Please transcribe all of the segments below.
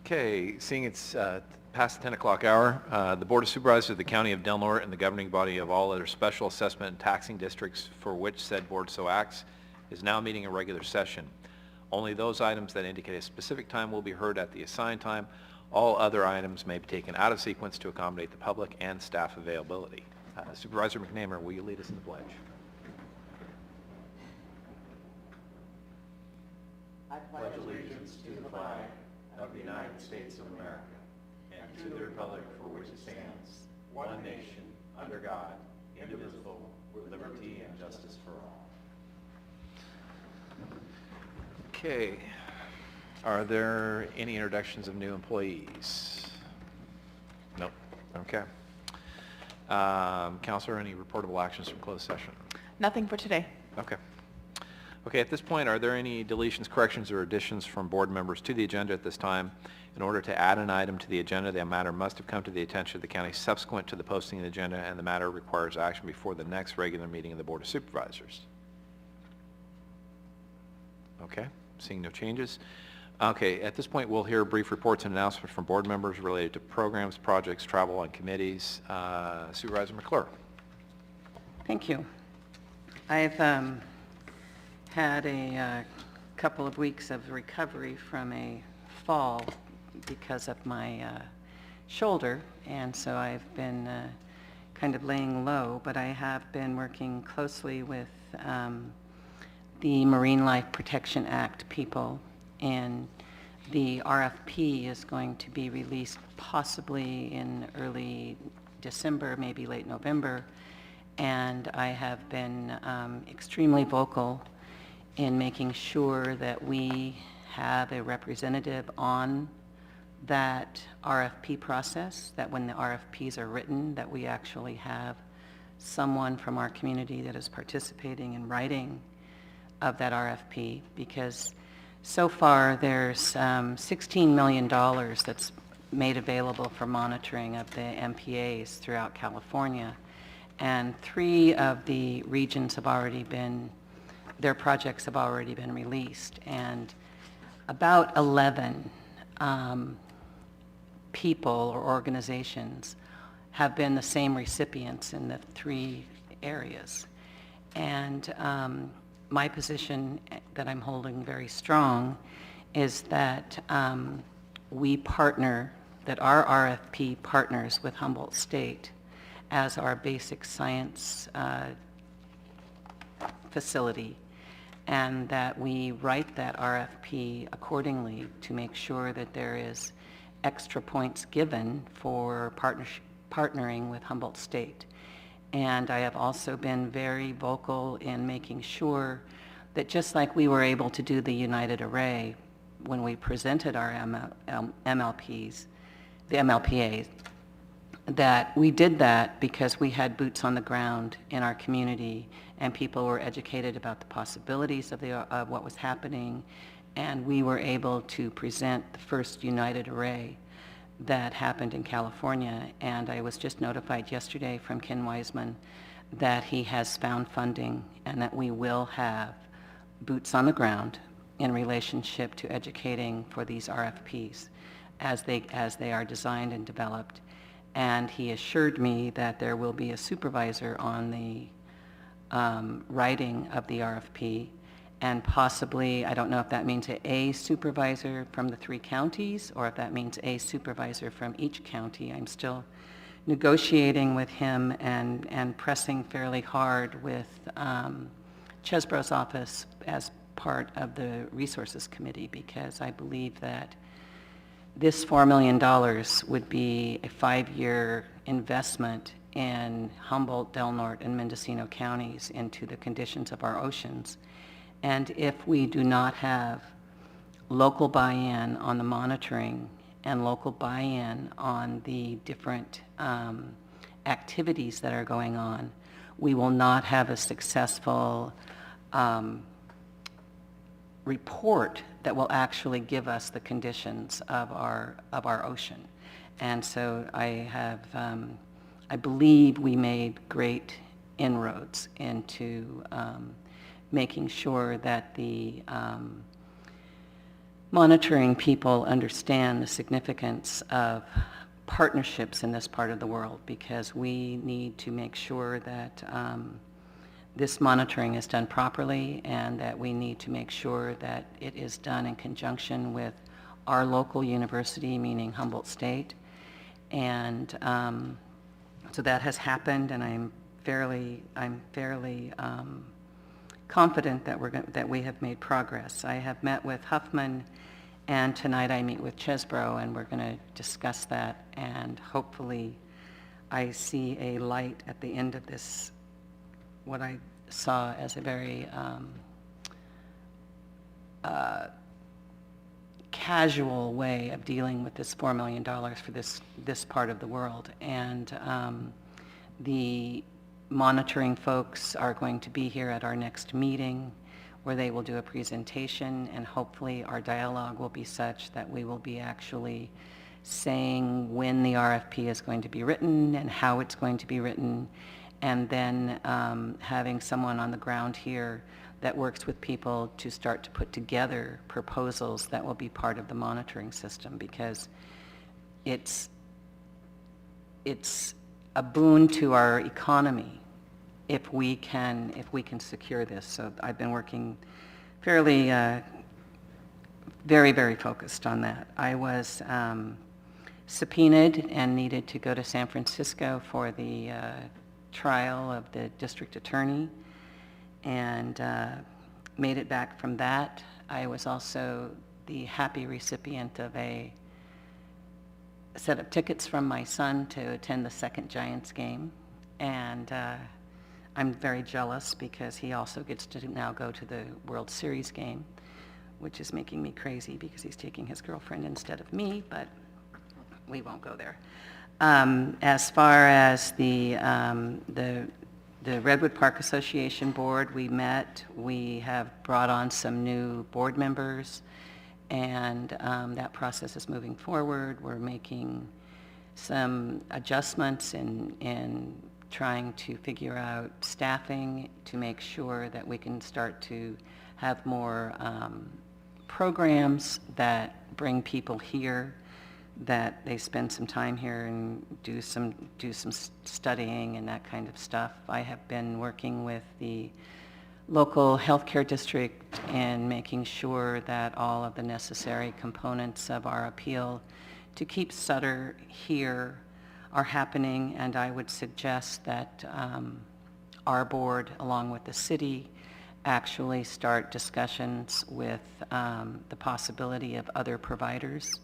Okay, seeing it's past the 10 o'clock hour, the Board of Supervisors of the County of Del Norte and the governing body of all other special assessment and taxing districts for which said board so acts is now meeting in regular session. Only those items that indicate a specific time will be heard at the assigned time. All other items may be taken out of sequence to accommodate the public and staff availability. Supervisor McNamara, will you lead us in the pledge? I pledge allegiance to the flag of the United States of America and to the republic for which it stands, one nation, under God, indivisible, with liberty and justice for all. Okay. Are there any introductions of new employees? Nope. Okay. Counselor, any reportable actions from closed session? Nothing for today. Okay. Okay, at this point, are there any deletions, corrections, or additions from board members to the agenda at this time? In order to add an item to the agenda, the matter must have come to the attention of the county subsequent to the posting of the agenda, and the matter requires action before the next regular meeting of the Board of Supervisors. Okay, seeing no changes. Okay, at this point, we'll hear brief reports and announcements from board members related to programs, projects, travel, and committees. Supervisor McClure. Thank you. I've had a couple of weeks of recovery from a fall because of my shoulder, and so I've been kind of laying low, but I have been working closely with the Marine Life Protection Act people, and the RFP is going to be released possibly in early December, maybe late November, and I have been extremely vocal in making sure that we have a representative on that RFP process, that when the RFPs are written, that we actually have someone from our community that is participating in writing of that RFP, because so far there's $16 million that's made available for monitoring of the MPAs throughout California, and 3 of the regions have already been, their projects have already been released, and about 11 people or organizations have been the same recipients in the 3 areas. And my position that I'm holding very strong is that we partner, that our RFP partners with Humboldt State as our basic science facility, and that we write that RFP accordingly to make sure that there is extra points given for partnering with Humboldt State. And I have also been very vocal in making sure that just like we were able to do the United Array when we presented our MLPs, the MLPAs, that we did that because we had boots on the ground in our community and people were educated about the possibilities of what was happening, and we were able to present the first United Array that happened in California. And I was just notified yesterday from Ken Wiseman that he has found funding and that we will have boots on the ground in relationship to educating for these RFPs as they are designed and developed. And he assured me that there will be a supervisor on the writing of the RFP, and possibly, I don't know if that means a supervisor from the 3 counties or if that means a supervisor from each county. I'm still negotiating with him and pressing fairly hard with Chesbrough's office as part of the resources committee, because I believe that this $4 million would be a 5-year investment in Humboldt, Del Norte, and Mendocino counties into the conditions of our oceans. And if we do not have local buy-in on the monitoring and local buy-in on the different activities that are going on, we will not have a successful report that will actually give us the conditions of our ocean. And so I believe we made great inroads into making sure that the monitoring people understand the significance of partnerships in this part of the world, because we need to make sure that this monitoring is done properly, and that we need to make sure that it is done in conjunction with our local university, meaning Humboldt State. And so that has happened, and I'm fairly confident that that we have made progress. I have met with Huffman, and tonight I meet with Chesbrough, and we're going to discuss that, and hopefully I see a light at the end of this, what I saw as a very casual way of dealing with this $4 million for this part of the world. And the monitoring folks are going to be here at our next meeting, where they will do a presentation, and hopefully our dialogue will be such that we will be actually saying when the RFP is going to be written and how it's going to be written, and then having someone on the ground here that works with people to start to put together proposals that will be part of the monitoring system, because it's a boon to our economy if we can secure this. So I've been working fairly, very, very focused on that. I was subpoenaed and needed to go to San Francisco for the trial of the district attorney, and made it back from that. I was also the happy recipient of a set of tickets from my son to attend the second Giants game, and I'm very jealous because he also gets to now go to the World Series game, which is making me crazy because he's taking his girlfriend instead of me, but we won't go there. As far as the Redwood Park Association Board, we met. We have brought on some new board members, and that process is moving forward. We're making some adjustments in trying to figure out staffing to make sure that we can start to have more programs that bring people here, that they spend some time here and do some studying and that kind of stuff. I have been working with the local healthcare district and making sure that all of the necessary components of our appeal to keep Sutter here are happening, and I would suggest that our board, along with the city, actually start discussions with the possibility of other providers.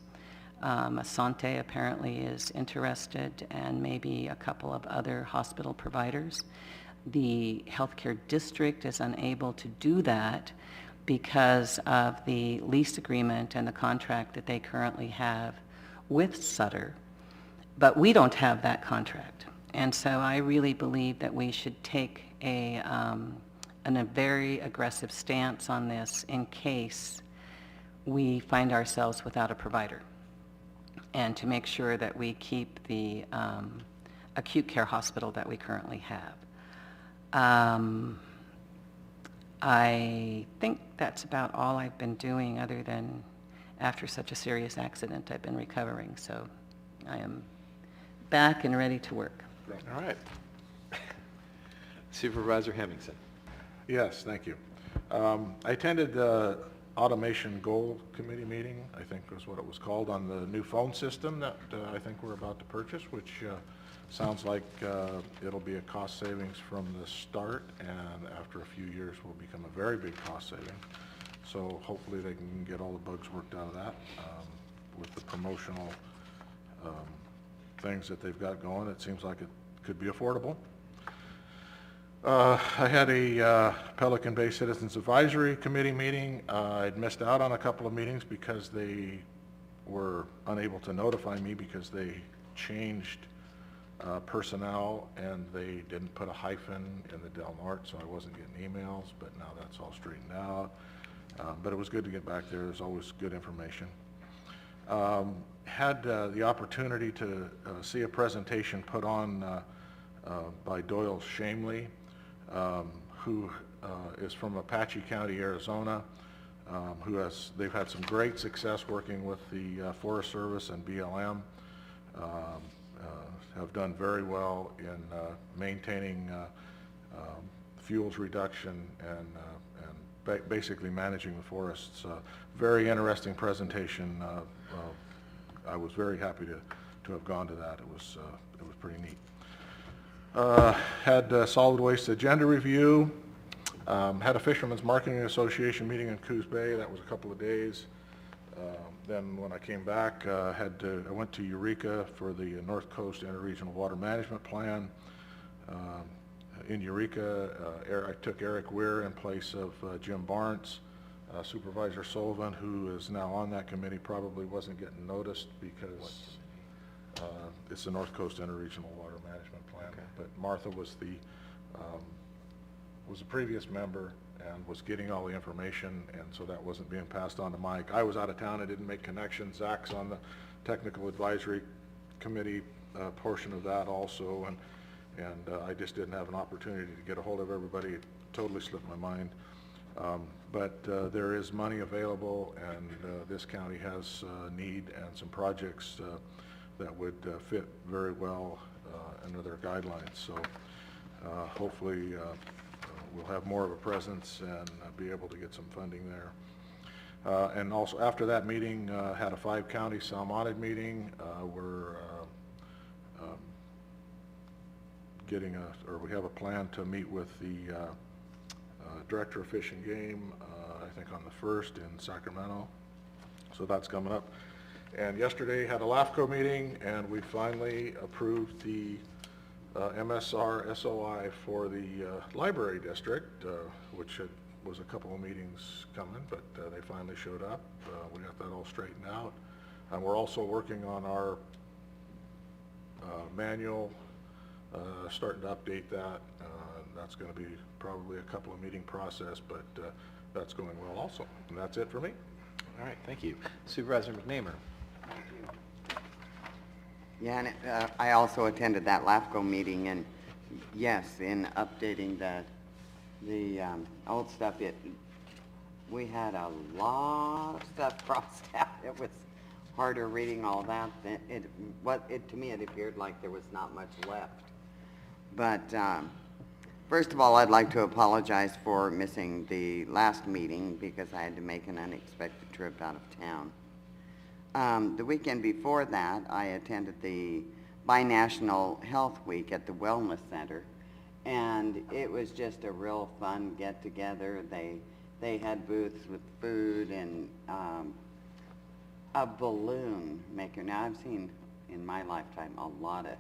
Asante apparently is interested, and maybe a couple of other hospital providers. The healthcare district is unable to do that because of the lease agreement and the contract that they currently have with Sutter. But we don't have that contract. And so I really believe that we should take a very aggressive stance on this in case we find ourselves without a provider, and to make sure that we keep the acute care hospital that we currently have. I think that's about all I've been doing, other than after such a serious accident I've been recovering. So I am back and ready to work. All right. Supervisor Hemmingson. Yes, thank you. I attended the Automation Goal Committee meeting, I think was what it was called, on the new phone system that I think we're about to purchase, which sounds like it'll be a cost savings from the start, and after a few years will become a very big cost saving. So hopefully they can get all the bugs worked out of that. With the promotional things that they've got going, it seems like it could be affordable. I had a Pelican Bay Citizens Advisory Committee meeting. I'd missed out on a couple of meetings because they were unable to notify me because they changed personnel, and they didn't put a hyphen in the Del Norte, so I wasn't getting emails, but now that's all straightened out. But it was good to get back there. There's always good information. Had the opportunity to see a presentation put on by Doyle Shamley, who is from Apache County, Arizona. they've had some great success working with the Forest Service and BLM. Have done very well in maintaining fuels reduction and basically managing the forests. Very interesting presentation. I was very happy to have gone to that. It was pretty neat. Had solid waste agenda review. Had a Fishermen's Marketing Association meeting in Coos Bay. That was a couple of days. Then when I came back, I went to Eureka for the North Coast Interregional Water Management Plan. In Eureka, I took Eric Weir in place of Jim Barnes. Supervisor Sullivan, who is now on that committee, probably wasn't getting noticed because it's the North Coast Interregional Water Management Plan. Okay. But Martha was a previous member and was getting all the information, and so that wasn't being passed on to Mike. I was out of town. I didn't make connections. Zach's on the Technical Advisory Committee portion of that also, and I just didn't have an opportunity to get a hold of everybody. It totally slipped my mind. But there is money available, and this county has need and some projects that would fit very well under their guidelines. So hopefully we'll have more of a presence and be able to get some funding there. And also after that meeting, had a 5-county Salmonid meeting. We have a plan to meet with the Director of Fish and Game, I think on the 1st in Sacramento. So that's coming up. And yesterday had a LAFCO meeting, and we finally approved the MSR SOI for the library district, which was a couple of meetings coming, but they finally showed up. We got that all straightened out. And we're also working on our manual, starting to update that. That's going to be probably a couple of meeting process, but that's going well also. And that's it for me. All right, thank you. Supervisor McNamer. Yeah, and I also attended that LAFCO meeting, and yes, in updating the old stuff, we had a lot of stuff crossed out. It was harder reading all that. To me, it appeared like there was not much left. But first of all, I'd like to apologize for missing the last meeting because I had to make an unexpected trip out of town. The weekend before that, I attended the Binational Health Week at the Wellness Center, and it was just a real fun get-together. They had booths with food and a balloon maker. Now, I've seen in my lifetime a lot of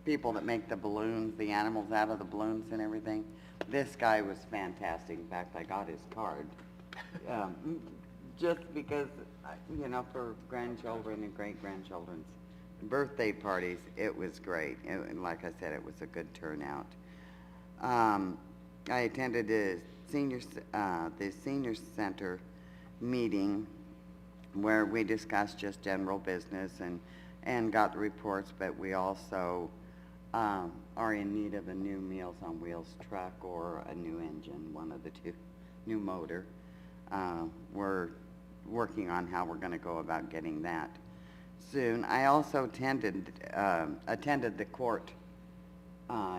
people that make the balloons, the animals out of the balloons and everything. This guy was fantastic. In fact, I got his card. Just because, for grandchildren and great-grandchildren's birthday parties, it was great. Like I said, it was a good turnout. I attended the senior center meeting where we discussed just general business and got the reports, but we also are in need of a new Meals on Wheels truck or a new engine, one of the two, new motor. We're working on how we're going to go about getting that soon. I also attended the court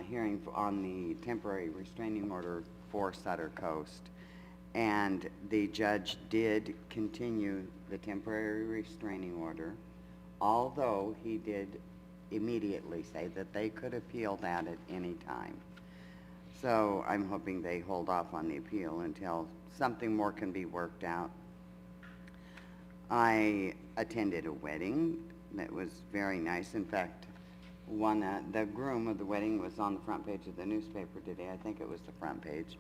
hearing on the temporary restraining order for Sutter Coast, and the judge did continue the temporary restraining order, although he did immediately say that they could appeal that at any time. So I'm hoping they hold off on the appeal until something more can be worked out. I attended a wedding that was very nice. In fact, the groom of the wedding was on the front page of the newspaper today. I think it was the front page.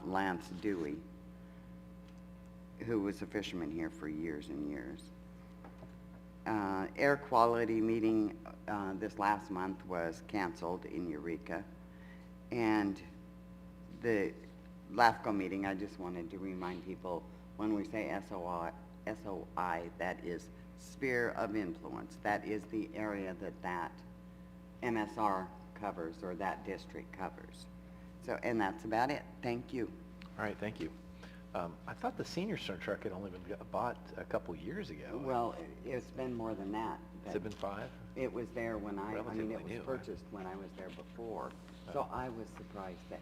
Lance Dewey, who was a fisherman here for years and years. Air quality meeting this last month was canceled in Eureka. And the LAFCO meeting, I just wanted to remind people, when we say SOI, that is sphere of influence. That is the area that MSR covers, or that district covers. So, and that's about it. Thank you. All right, thank you. I thought the senior center truck had only been bought a couple years ago. Well, it's been more than that. Has but it been 5? It was there when I mean, Relatively it was new, huh? purchased when I was there before. So I was surprised that,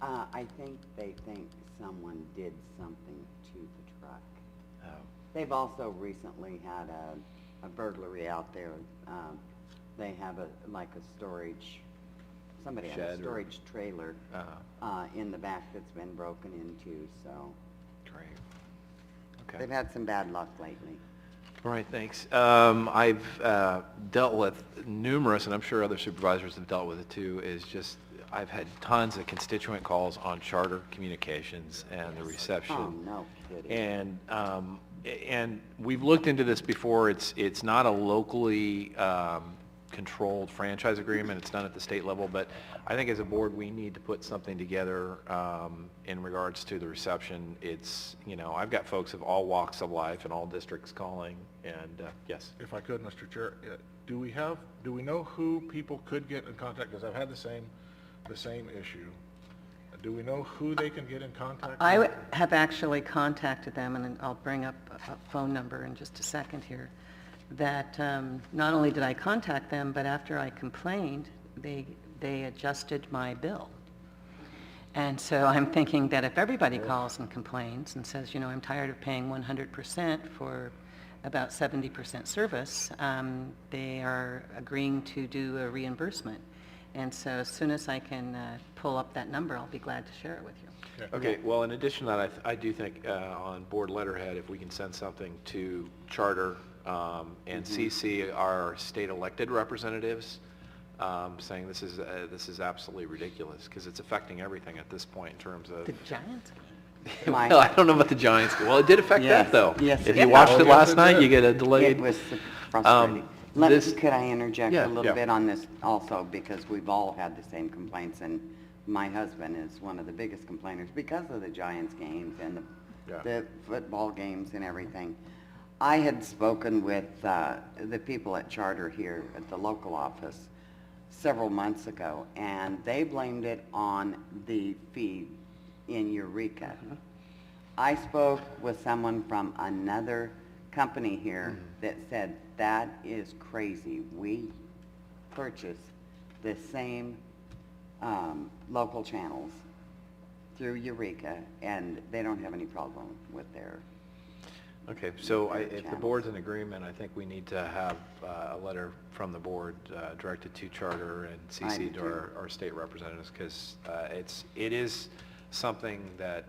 I think they think someone did something to the truck. Oh. They've also recently had a burglary out there. They have like a storage, somebody had a Shed or- storage trailer Uh-huh. in the back that's been broken into, so. Great. Okay. They've had some bad luck lately. All right, thanks. I've dealt with numerous, and I'm sure other supervisors have dealt with it too, is just, I've had tons of constituent calls on charter communications and the reception. Oh, no kidding. And we've looked into this before. It's not a locally controlled franchise agreement. It's done at the state level, but I think as a board, we need to put something together in regards to the reception. It's, I've got folks of all walks of life and all districts calling, and yes. If I could, Mr. Chair, do we know who people could get in contact? Because I've had the same issue. Do we know who they can get in contact with? I have actually contacted them, and I'll bring up a phone number in just a second here, that not only did I contact them, but after I complained, they adjusted my bill. And so I'm thinking that if everybody calls and complains and says, I'm tired of paying 100% for about 70% service, they are agreeing to do a reimbursement. And so as soon as I can pull up that number, I'll be glad to share it with you. Okay, well, in addition to that, I do think on board letterhead, if we can send something to charter and CC our state elected representatives, saying this is absolutely ridiculous, because it's affecting everything at this point in terms of... The Giants? Well, I don't know about the Giants. Well, it did affect that, though. Yes, If it you did. watched Oh, it yes, last it night, did. you get a delayed... It was frustrating. this- Could I interject Yeah, a little yeah. bit on this also, because we've all had the same complaints, and my husband is one of the biggest complainers because of the Giants games and Yeah. the football games and everything. I had spoken with the people at Charter here at the local office several months ago, and they blamed it on the feed in Eureka. I spoke with someone from another company here that said, that is crazy. We purchase the same local channels through Eureka, and they don't have any problem with their... Okay, so Their if the channels. board's in agreement, I think we need to have a letter from the board directed to charter and I CC do to too. our state representatives, because it is something that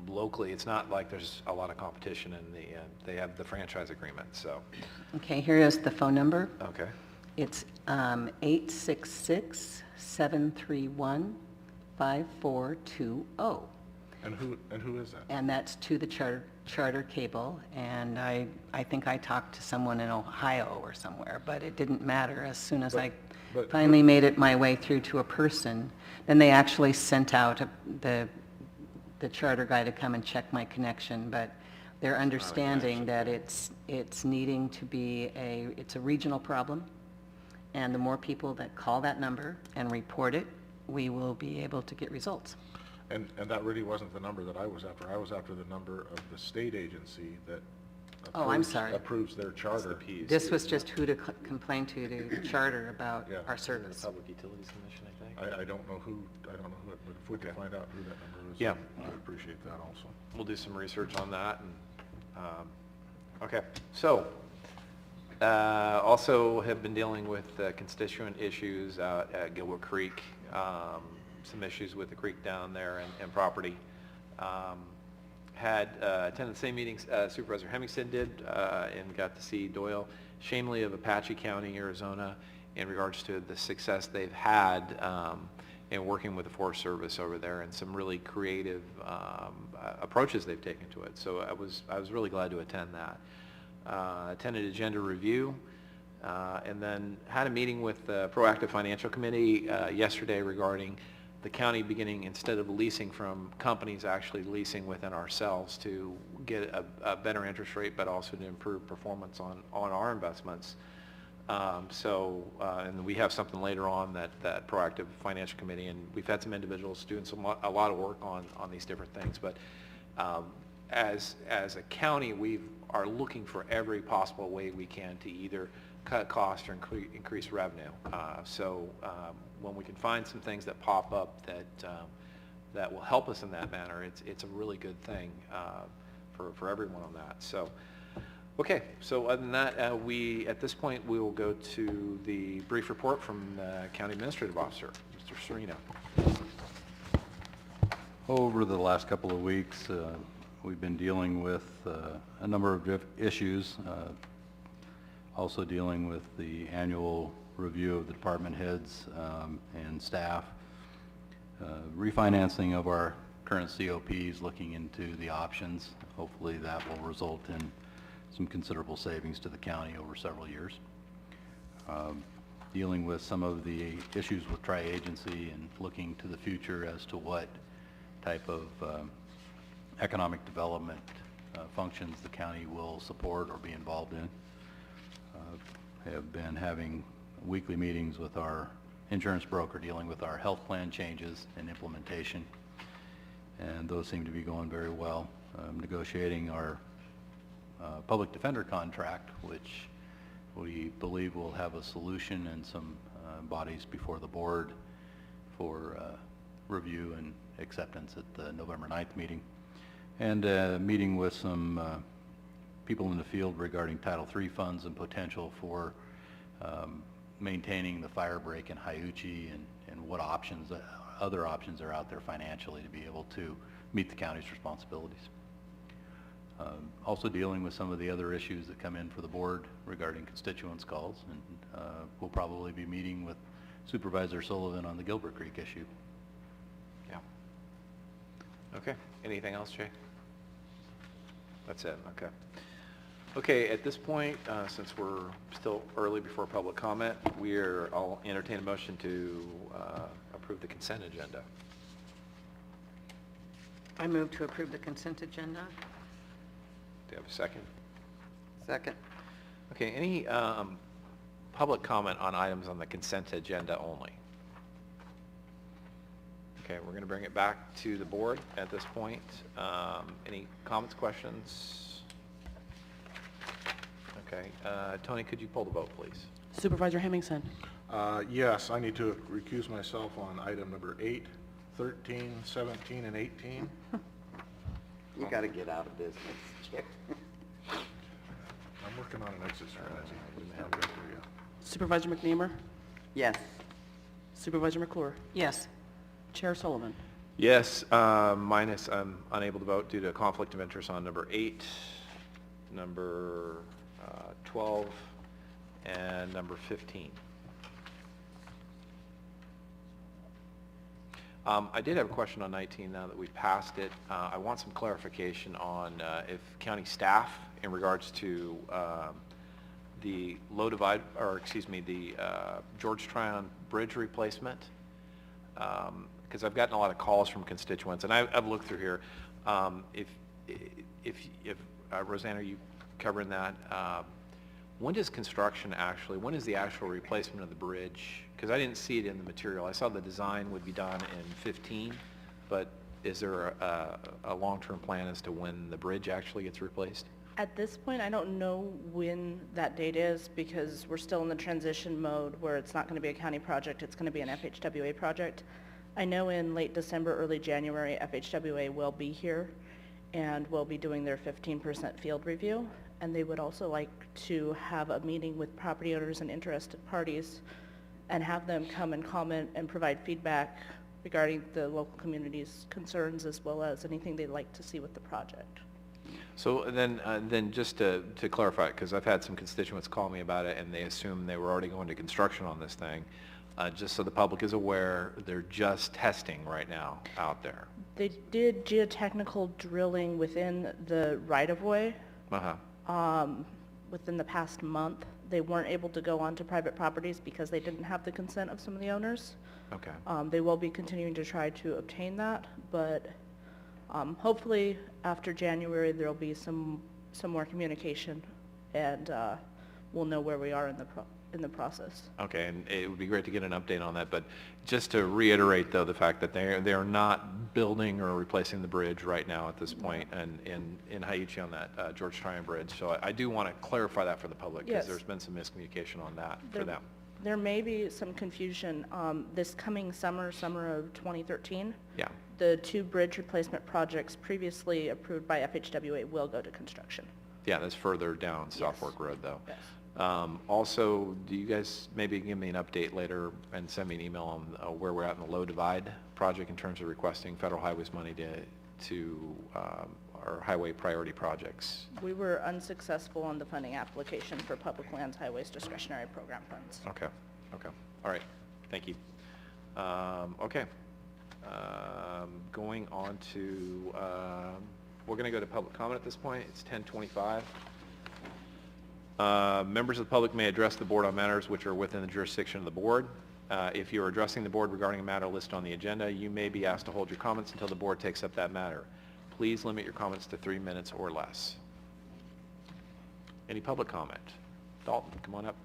locally, it's not like there's a lot of competition, and they have the franchise agreement, so, Okay, here is the phone number. okay. It's 866-731-5420. And who is that? And that's to the charter cable, and I think I talked to someone in Ohio or somewhere, but it didn't matter. As soon as I but- finally made it my way through to a person, then they actually sent out the charter guy to come and check my connection, but they're understanding that it's needing to be it's a regional problem, and the more people that call that number and report it, we will be able to get results. And that really wasn't the number that I was after. I was after the number of the state agency that Oh, I'm sorry. approves their charter. This was just who to complain to charter about Yeah. our service. Public Utilities Commission, I think. I don't know who, but if we could find out who that number is, Yeah. I'd appreciate that also. We'll do some research on that, and, okay. So, also have been dealing with constituent issues out at Gilbert Creek, some issues with the creek down there and property. Attended the same meetings Supervisor Hemmingson did, and got to see Doyle Shamley of Apache County, Arizona, in regards to the success they've had in working with the Forest Service over there, and some really creative approaches they've taken to it. So I was really glad to attend that. Attended agenda review, and then had a meeting with the Proactive Financial Committee yesterday regarding the county beginning, instead of leasing from companies, actually leasing within ourselves to get a better interest rate, but also to improve performance on our investments. And we have something later on that Proactive Financial Committee, and we've had some individuals doing a lot of work on these different things. But As a county, we are looking for every possible way we can to either cut costs or increase revenue. When we can find some things that pop up that will help us in that manner, it's a really good thing for everyone on that. So, okay, so other than that, at this point, we will go to the brief report from the County Administrative Officer, Mr. Serino. Over the last couple of weeks, we've been dealing with a number of issues, also dealing with the annual review of the department heads and staff, refinancing of our current COPs, looking into the options. Hopefully that will result in some considerable savings to the county over several years. Dealing with some of the issues with tri-agency and looking to the future as to what type of economic development functions the county will support or be involved in. Have been having weekly meetings with our insurance broker dealing with our health plan changes and implementation, and those seem to be going very well. Negotiating our public defender contract, which we believe will have a solution and some bodies before the board for review and acceptance at the November 9th meeting, and meeting with some people in the field regarding Title III funds and potential for maintaining the fire break in Hiuchi and what options, other options are out there financially to be able to meet the county's responsibilities. Also dealing with some of the other issues that come in for the board regarding constituents calls, and we'll probably be meeting with Supervisor Sullivan on the Gilbert Creek issue. Yeah. Okay, anything else, Jay? That's it, okay. Okay, at this point, since we're still early before public comment, I'll entertain a motion to approve the consent agenda. I move to approve the consent agenda. Do you have a second? Second. Okay, any public comment on items on the consent agenda only? Okay, we're going to bring it back to the board at this point. Any comments, questions? Okay, Tony, could you pull the vote, please? Supervisor Hemmingson. Yes, I need to recuse myself on item number 8, 13, 17, and 18. You gotta get out of business, Chick. I'm working on an exit strategy. I didn't have it there yet. Supervisor McNeamer. Yes. Supervisor McClure. Yes. Chair Sullivan. Yes, minus I'm unable to vote due to conflict of interest on number 8, number 12, and number 15. I did have a question on 19 now that we've passed it. I want some clarification on if county staff, in regards to the the George Tryon Bridge replacement, because I've gotten a lot of calls from constituents, and I've looked through here. If Rosanna, are you covering that? When is the actual replacement of the bridge? Because I didn't see it in the material. I saw the design would be done in 15, but is there a long-term plan as to when the bridge actually gets replaced? At this point, I don't know when that date is because we're still in the transition mode where it's not going to be a county project, it's going to be an FHWA project. I know in late December, early January, FHWA will be here and will be doing their 15% field review. And they would also like to have a meeting with property owners and interested parties and have them come and comment and provide feedback regarding the local community's concerns as well as anything they'd like to see with the project. So then just to clarify, because I've had some constituents call me about it and they assume they were already going to construction on this thing. Just so the public is aware, they're just testing right now out there. They did geotechnical drilling within the right-of-way. Within the past month. They weren't able to go onto private properties because they didn't have the consent of some of the owners. Okay. They will be continuing to try to obtain that, but hopefully after January there'll be some more communication and we'll know where we are in the process. Okay, and it would be great to get an update on that, but just to reiterate though the fact that they are not building or replacing the bridge right now at this point, and in Haiichi on that George Tryon Bridge. So I do want to clarify that for the public, because Yes. there's been some miscommunication on that for There- them. There may be some confusion. This coming summer of 2013, Yeah. the 2 bridge replacement projects previously approved by FHWA will go to construction. Yeah, that's further down South Yes. Fork Road, though. Yes. Also, do you guys maybe give me an update later and send me an email on where we're at in the low divide project in terms of requesting federal highways money to our highway priority projects? We were unsuccessful on the funding application for Public Lands Highways Discretionary Program funds. Okay, all right, thank you. Okay, going on to, we're going to go to public comment at this point. It's 10:25. Members of the public may address the board on matters which are within the jurisdiction of the board. If you are addressing the board regarding a matter listed on the agenda, you may be asked to hold your comments until the board takes up that matter. Please limit your comments to 3 minutes or less. Any public comment? Dalton, come on up.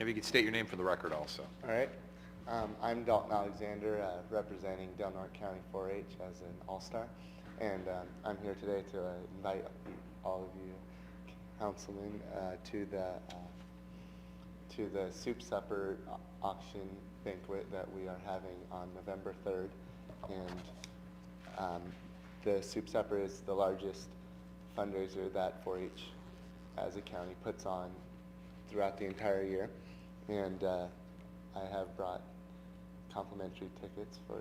If you could state your name for the record also. All right. I'm Dalton Alexander, representing Del Norte County 4-H as an all-star. And I'm here today to invite all of you councilmen to the soup supper auction banquet that we are having on November 3rd. And the soup supper is the largest fundraiser that 4-H as a county puts on throughout the entire year. And I have brought complimentary tickets for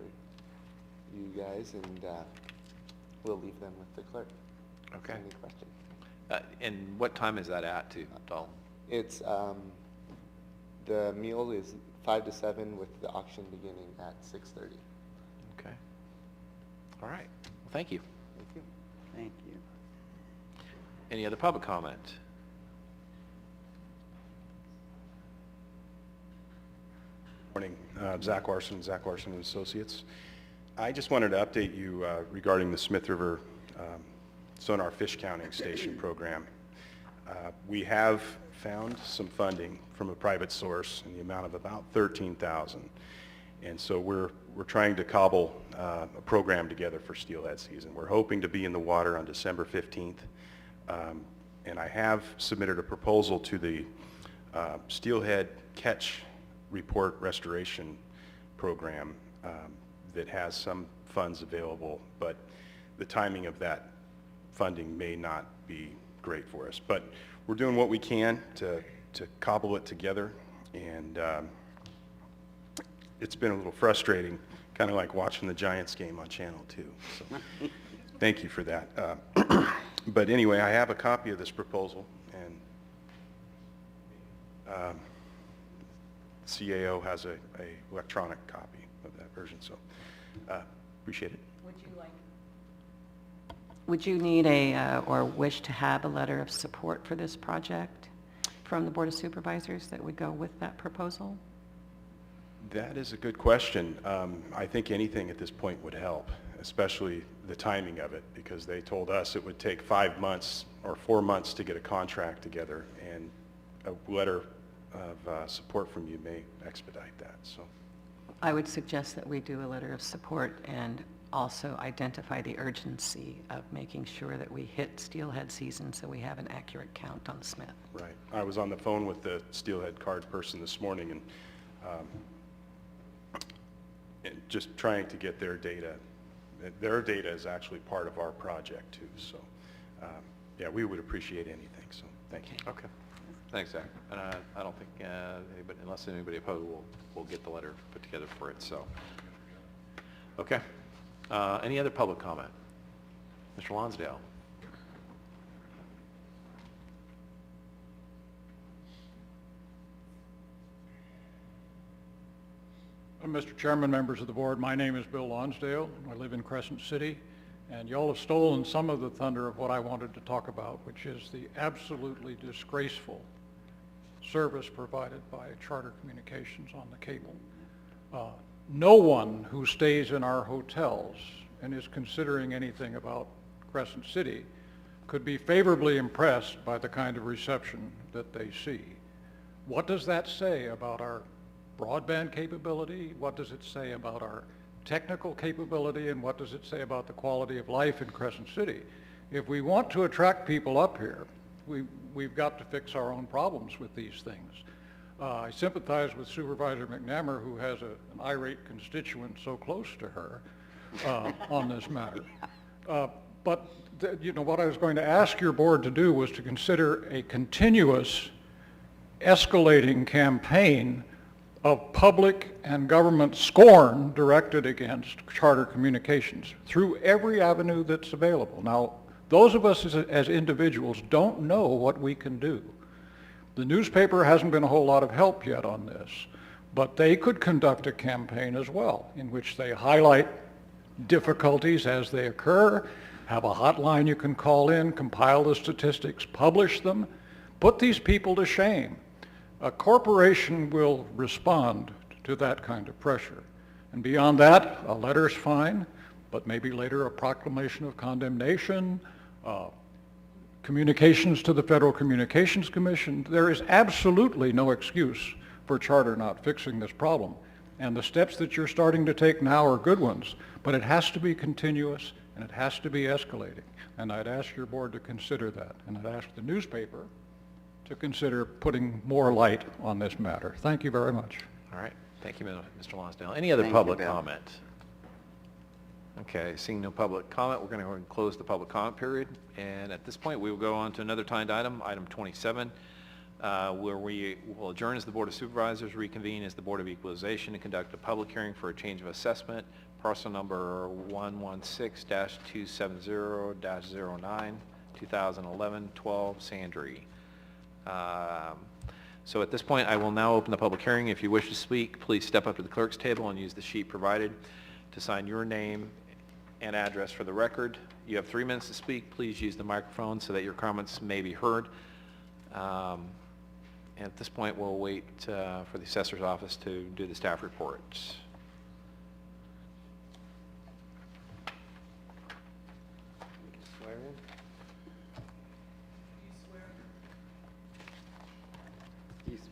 you guys, and we'll leave them with the clerk. Okay. Any questions? And what time is that at, too, Dalton? It's, the meal is 5 to 7 with the auction beginning at 6:30. Okay. All right. Well, thank you. Thank you. Thank you. Any other public comment? Morning, Zach Larson and Associates. I just wanted to update you regarding the Smith River sonar fish counting station program. We have found some funding from a private source in the amount of about $13,000, and so we're trying to cobble a program together for steelhead season. We're hoping to be in the water on December 15th, and I have submitted a proposal to the steelhead catch report restoration program that has some funds available, but the timing of that funding may not be great for us. But we're doing what we can to cobble it together, and it's been a little frustrating, kind of like watching the Giants game on Channel 2. So thank you for that. But anyway, I have a copy of this proposal, and CAO has a electronic copy of that version, so appreciate it. Would you need or wish to have a letter of support for this project from the Board of Supervisors that would go with that proposal? That is a good question. I think anything at this point would help, especially the timing of it, because they told us it would take 5 months or 4 months to get a contract together, and a letter of support from you may expedite that. So I would suggest that we do a letter of support and also identify the urgency of making sure that we hit steelhead season so we have an accurate count on Smith. right. I was on the phone with the steelhead card person this morning, and just trying to get their data. Their data is actually part of our project too, so yeah, we would appreciate anything, so thank you. Okay. Thanks, Zach. And I don't think anybody, unless anybody opposed, we'll get the letter put together for it, so. Okay. Any other public comment? Mr. Lonsdale? Mr. Chairman, members of the board, my name is Bill Lonsdale. I live in Crescent City, and y'all have stolen some of the thunder of what I wanted to talk about, which is the absolutely disgraceful service provided by Charter Communications on the cable. No one who stays in our hotels and is considering anything about Crescent City could be favorably impressed by the kind of reception that they see. What does that say about our broadband capability? What does it say about our technical capability and what does it say about the quality of life in Crescent City. If we want to attract people up here, we've got to fix our own problems with these things. I sympathize with Supervisor McNamara, who has an irate constituent so close to her on this matter. But what I was going to ask your board to do was to consider a continuous escalating campaign of public and government scorn directed against charter communications through every avenue that's available. Now, those of us as individuals don't know what we can do. The newspaper hasn't been a whole lot of help yet on this, but they could conduct a campaign as well in which they highlight difficulties as they occur, have a hotline you can call in, compile the statistics, publish them, put these people to shame. A corporation will respond to that kind of pressure. And beyond that, a letter's fine, but maybe later a proclamation of condemnation, communications to the Federal Communications Commission. There is absolutely no excuse for charter not fixing this problem. And the steps that you're starting to take now are good ones, but it has to be continuous and it has to be escalating. And I'd ask your board to consider that. And I'd ask the newspaper to consider putting more light on this matter. Thank you very much. All right. Thank you, Mr. Lonsdale. Any other Thank you, public Bill. comment? Okay, seeing no public comment, we're going to go ahead and close the public comment period. And at this point, we will go on to another timed item, item 27, where we will adjourn as the Board of Supervisors, reconvene as the Board of Equalization, and conduct a public hearing for a change of assessment, parcel number 116-270-09, 2011-12 Sandry. So at this point, I will now open the public hearing. If you wish to speak, please step up to the clerk's table and use the sheet provided to sign your name and address for the record. You have 3 minutes to speak. Please use the microphone so that your comments may be heard. And at this point, we'll wait for the assessor's office to do the staff reports. Swear in?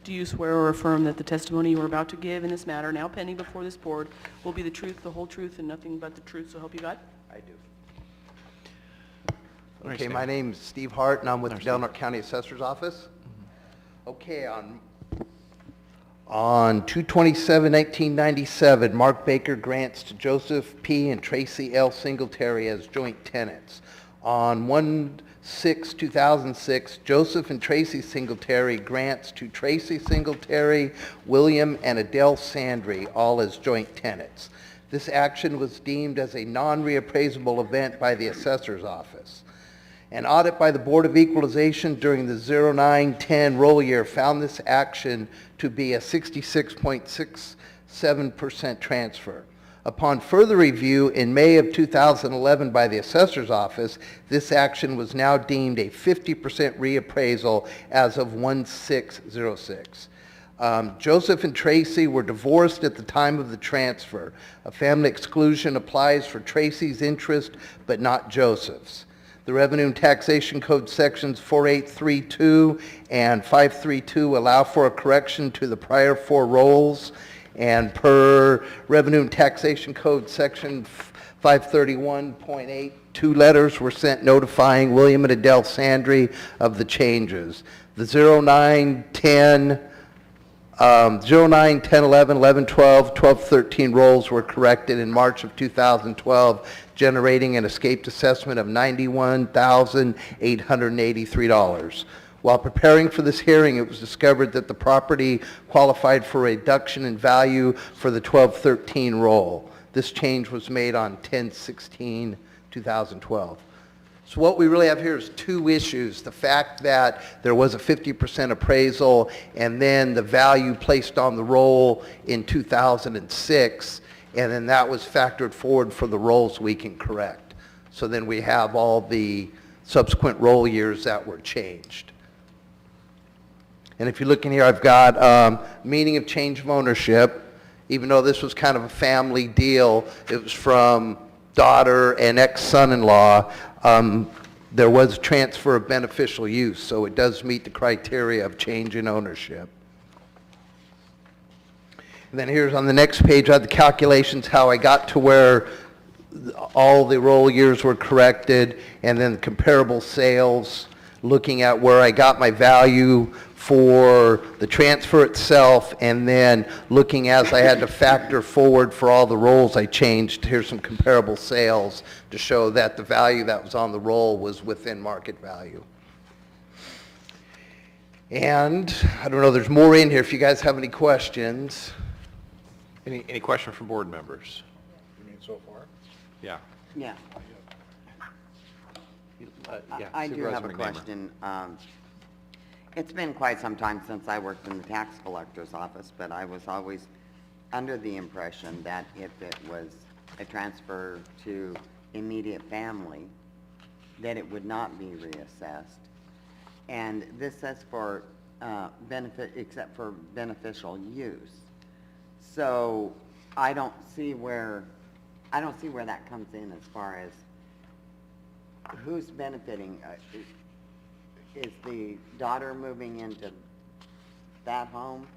Do you swear or affirm that the testimony you are about to give in this matter, now pending before this board, will be the truth, the whole truth, and nothing but the truth, so help you God? I do. Right, Okay, Steve. my name's Steve Hart, and I'm with the Steve. Del Norte County Assessor's Office. Okay, on 2/27/1997, Mark Baker grants to Joseph P. and Tracy L. Singletary as joint tenants. On 1/6/2006, Joseph and Tracy Singletary grants to Tracy Singletary, William, and Adele Sandry, all as joint tenants. This action was deemed as a non-reappraisable event by the Assessor's Office. An audit by the Board of Equalization during the 09-10 roll year found this action to be a 66.67% transfer. Upon further review in May of 2011 by the Assessor's Office, this action was now deemed a 50% reappraisal as of 1/6/06. Joseph and Tracy were divorced at the time of the transfer. A family exclusion applies for Tracy's interest, but not Joseph's. The Revenue and Taxation Code sections 4832 and 532 allow for a correction to the prior 4 rolls, and per Revenue and Taxation Code section 531.8, 2 letters were sent notifying William and Adele Sandry of the changes. The 09-10, 09, 10, 11, 11, 12, 12, 13 rolls were corrected in March of 2012, generating an escaped assessment of $91,883. While preparing for this hearing, it was discovered that the property qualified for a reduction in value for the 12-13 roll. This change was made on 10/16/2012. So what we really have here is 2 issues. The fact that there was a 50% appraisal and then the value placed on the roll in 2006, and then that was factored forward for the rolls we can correct. So then we have all the subsequent roll years that were changed. And if you look in here, I've got meaning of change of ownership. Even though this was kind of a family deal, it was from daughter and ex-son-in-law, there was transfer of beneficial use, so it does meet the criteria of change in ownership. And then here's on the next page, I have the calculations, how I got to where all the roll years were corrected, and then comparable sales, looking at where I got my value for the transfer itself, and then looking as I had to factor forward for all the rolls I changed. Here's some comparable sales to show that the value that was on the roll was within market value. And I don't know, there's more in here if you guys have any questions. Any question from board members? You mean so far? Yeah. Yeah. Yeah, I do have a Supervisor McNamara. question. It's been quite some time since I worked in the tax collector's office, but I was always under the impression that if it was a transfer to immediate family, that it would not be reassessed. And this says for benefit, except for beneficial use. So I don't see where that comes in as far as who's benefiting. Is the daughter moving into that home,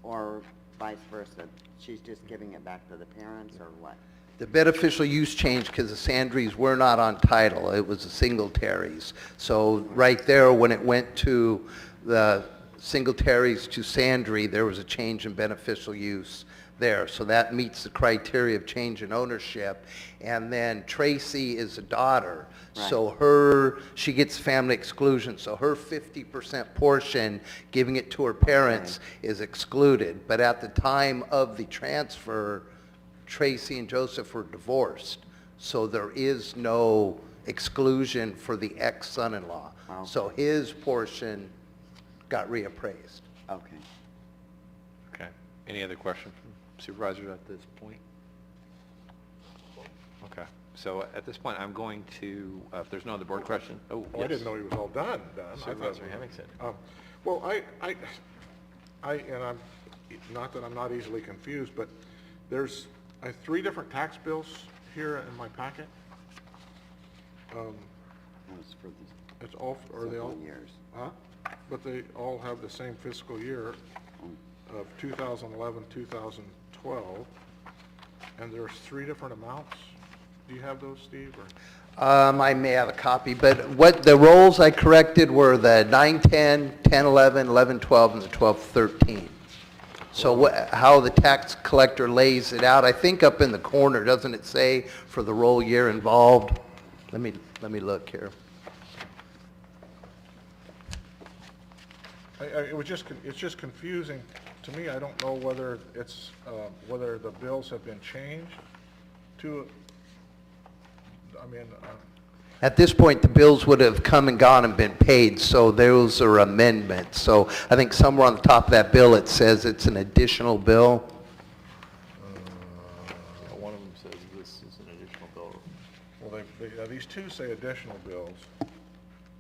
or vice versa? She's just giving it back to the parents, or what? The beneficial use changed because the Sandries were not on title. It was the Singletaries. So right there, when it went to the Singletaries to Sandry, there was a change in beneficial use there. So that meets the criteria of change in ownership. And then Tracy is a daughter. Right. So she gets family exclusion. So her 50% portion, giving it to her parents, is excluded. But at the time of the transfer, Tracy and Joseph were divorced. So there is no exclusion for the ex-son-in-law. Okay. So his portion got reappraised. Okay. Okay. Any other question from supervisors at this point? Okay. So at this point, I'm going to, if there's no other board question, I yes. didn't know he was all done. Supervisor Hemmingson. Well, and I'm, not that I'm not easily confused, but I have 3 different tax bills here in my packet. That's for the It's all, are they all? several years. Huh? But they all have the same fiscal year of 2011, 2012, and there's 3 different amounts. Do you have those, Steve, or? I may have a copy, but what the rolls I corrected were the 9-10, 10-11, 11-12, and the 12-13. So how the tax collector lays it out, I think up in the corner, doesn't it say for the roll year involved? Let me look here. It's just confusing to me. I don't know whether it's, whether the bills have been changed to, At this point, the bills would have come and gone and been paid, so those are amendments. So I think somewhere on the top of that bill, it says it's an additional bill. One of them says this is an additional bill. well, these 2 say additional bills.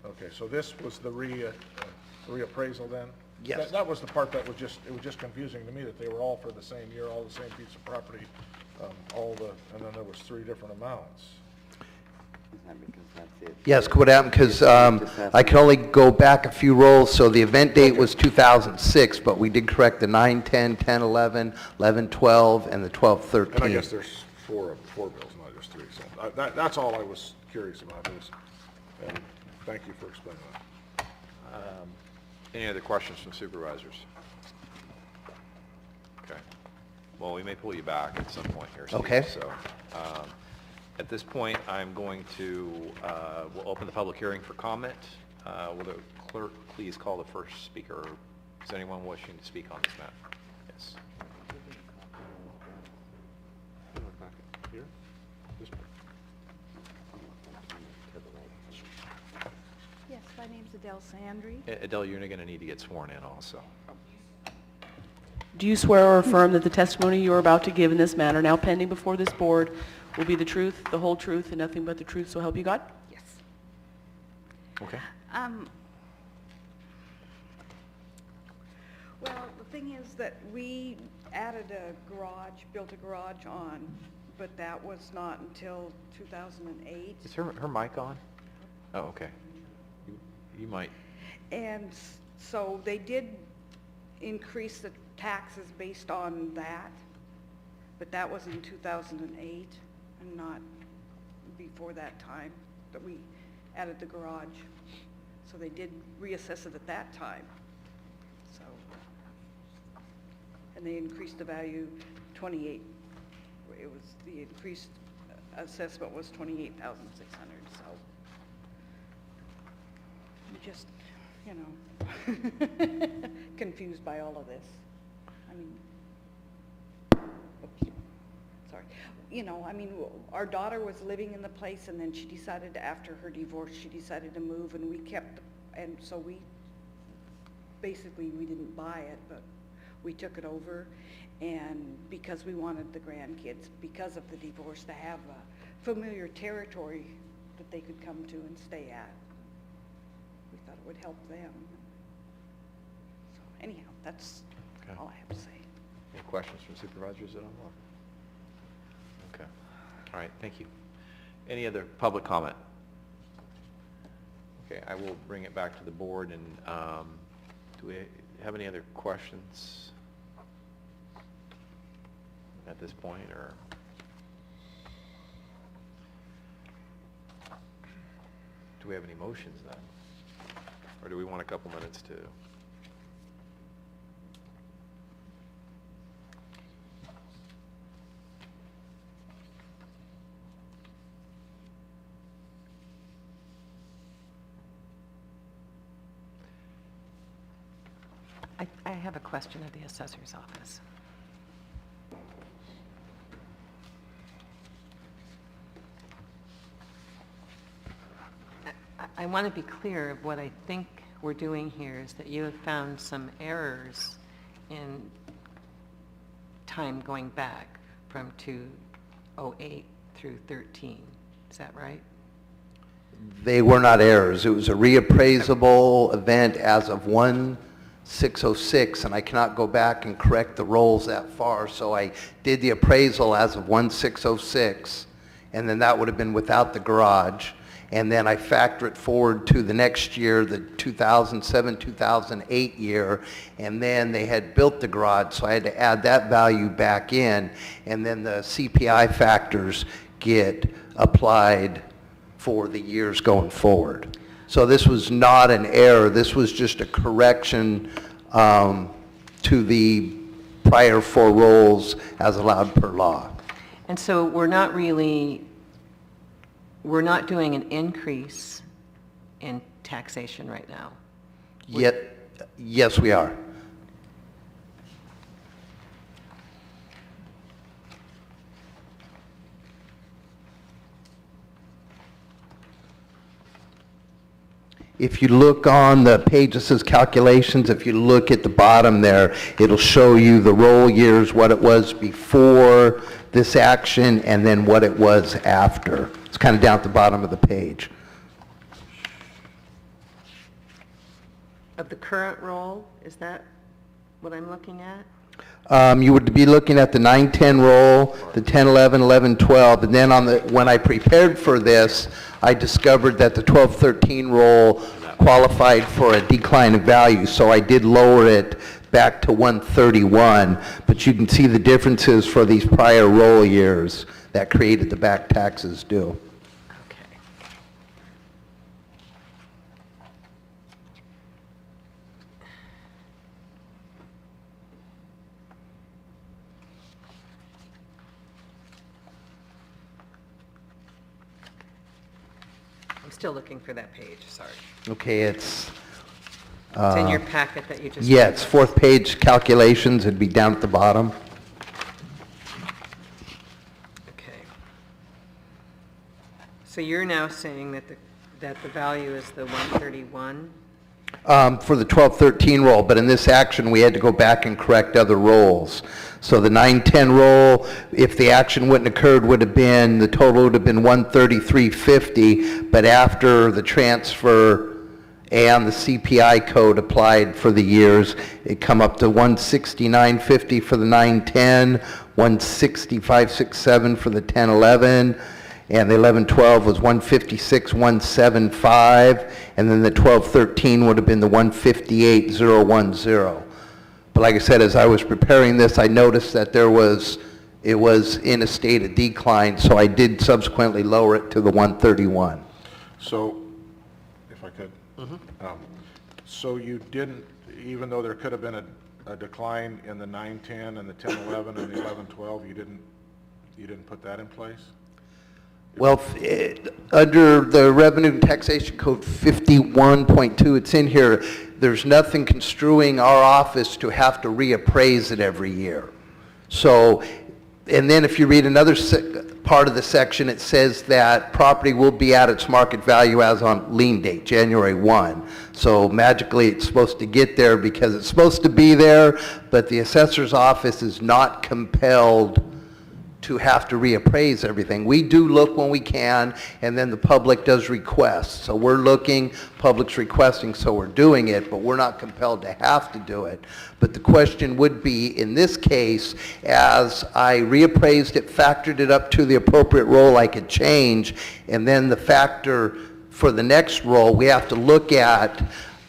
Okay, so this was the reappraisal then? Yes. That was the part that was just confusing to me, that they were all for the same year, all the same piece of property, and then there was 3 different amounts. Is that because that's it? Yes, what happened, because I can only go back a few rolls, so the event date was 2006, but we did correct the 9-10, 10-11, 11-12, and the 12-13. And I guess there's 4 bills, not just 3, so that's all I was curious about, and thank you for explaining that. Any other questions from supervisors? Okay. Well, we may pull you back at some point here, Steve. Okay. So, at this point, I'm going to, we'll open the public hearing for comment. Will the clerk please call the first speaker? Is anyone wishing to speak on this matter? Yes. Here? This one. Yes, my name's Adele Sandry. Adele, you're going to need to get sworn in also. Do you swear or affirm that the testimony you are about to give in this matter, now pending before this board, will be the truth, the whole truth, and nothing but the truth, so help you God? Yes. Okay. Well, the thing is that we added a garage, built a garage on, but that was not until 2008. Is her mic on? Oh, okay. You might. And so they did increase the taxes based on that. but that was in 2008 and not before that time that we added the garage. So they did reassess it at that time. So, and they increased the value 28. It was, the increased assessment was 28,600, so. I'm just, confused by all of this. I mean, oops, sorry. Our daughter was living in the place, and then she decided, after her divorce, she decided to move, and we kept, and so we didn't buy it, but we took it over, and because we wanted the grandkids, because of the divorce, to have a familiar territory that they could come to and stay at. We thought it would help them. So anyhow, that's Okay. all I have to say. Any questions from supervisors at all? Okay. All right, thank you. Any other public comment? Okay, I will bring it back to the board, and do we have any other questions at this point, or? Do we have any motions then? Or do we want a couple minutes to? I have a question of the assessor's office. I want to be clear of what I think we're doing here is that you have found some errors in time going back from 2008 through 13. Is that right? They were not errors. It was a reappraisable event as of 1/6/06, and I cannot go back and correct the rolls that far, so I did the appraisal as of 1/6/06, and then that would have been without the garage, and then I factor it forward to the next year, the 2007, 2008 year, and then they had built the garage, so I had to add that value back in, and then the CPI factors get applied for the years going forward. So this was not an error. This was just a correction to the prior 4 rolls as allowed per law. And so we're not doing an increase in taxation right now. Yet, yes, we are. If you look on the page that says calculations, if you look at the bottom there, it'll show you the roll years, what it was before this action, and then what it was after. It's kind of down at the bottom of the page. Of the current roll, is that what I'm looking at? You would be looking at the 9-10 roll, the 10-11, 11-12, and then when I prepared for this, I discovered that the 12-13 roll qualified for a decline of value, so I did lower it back to 131, but you can see the differences for these prior roll years that created the back taxes due. Okay. I'm still looking for that page, sorry. Okay, it's It's in your packet that you just... yeah, it's 4th page calculations. It'd be down at the bottom. Okay. So you're now saying that the value is the 131? For the 12-13 roll, but in this action, we had to go back and correct other rolls. So the 9-10 roll, if the action wouldn't occurred, the total would have been 133.50, but after the transfer and the CPI code applied for the years, it come up to 169.50 for the 9-10, 165.67 for the 10-11, and the 11-12 was 156.175, and then the 12-13 would have been the 158.010. But like I said, as I was preparing this, I noticed that there was It was in a state of decline, so I did subsequently lower it to the 131. So, if I could. So you didn't, even though there could have been a decline in the 910 and the 1011 and the 1112, you didn't put that in place? Well, under the Revenue and Taxation Code 51.2, it's in here, there's nothing construing our office to have to reappraise it every year. So, and then if you read another part of the section, it says that property will be at its market value as on lien date, January 1. So magically, it's supposed to get there because it's supposed to be there, but the assessor's office is not compelled to have to reappraise everything. We do look when we can, and then the public does request. So we're looking, public's requesting, so we're doing it, but we're not compelled to have to do it. But the question would be, in this case, as I reappraised it, factored it up to the appropriate roll I could change, and then the factor for the next roll, we have to look at,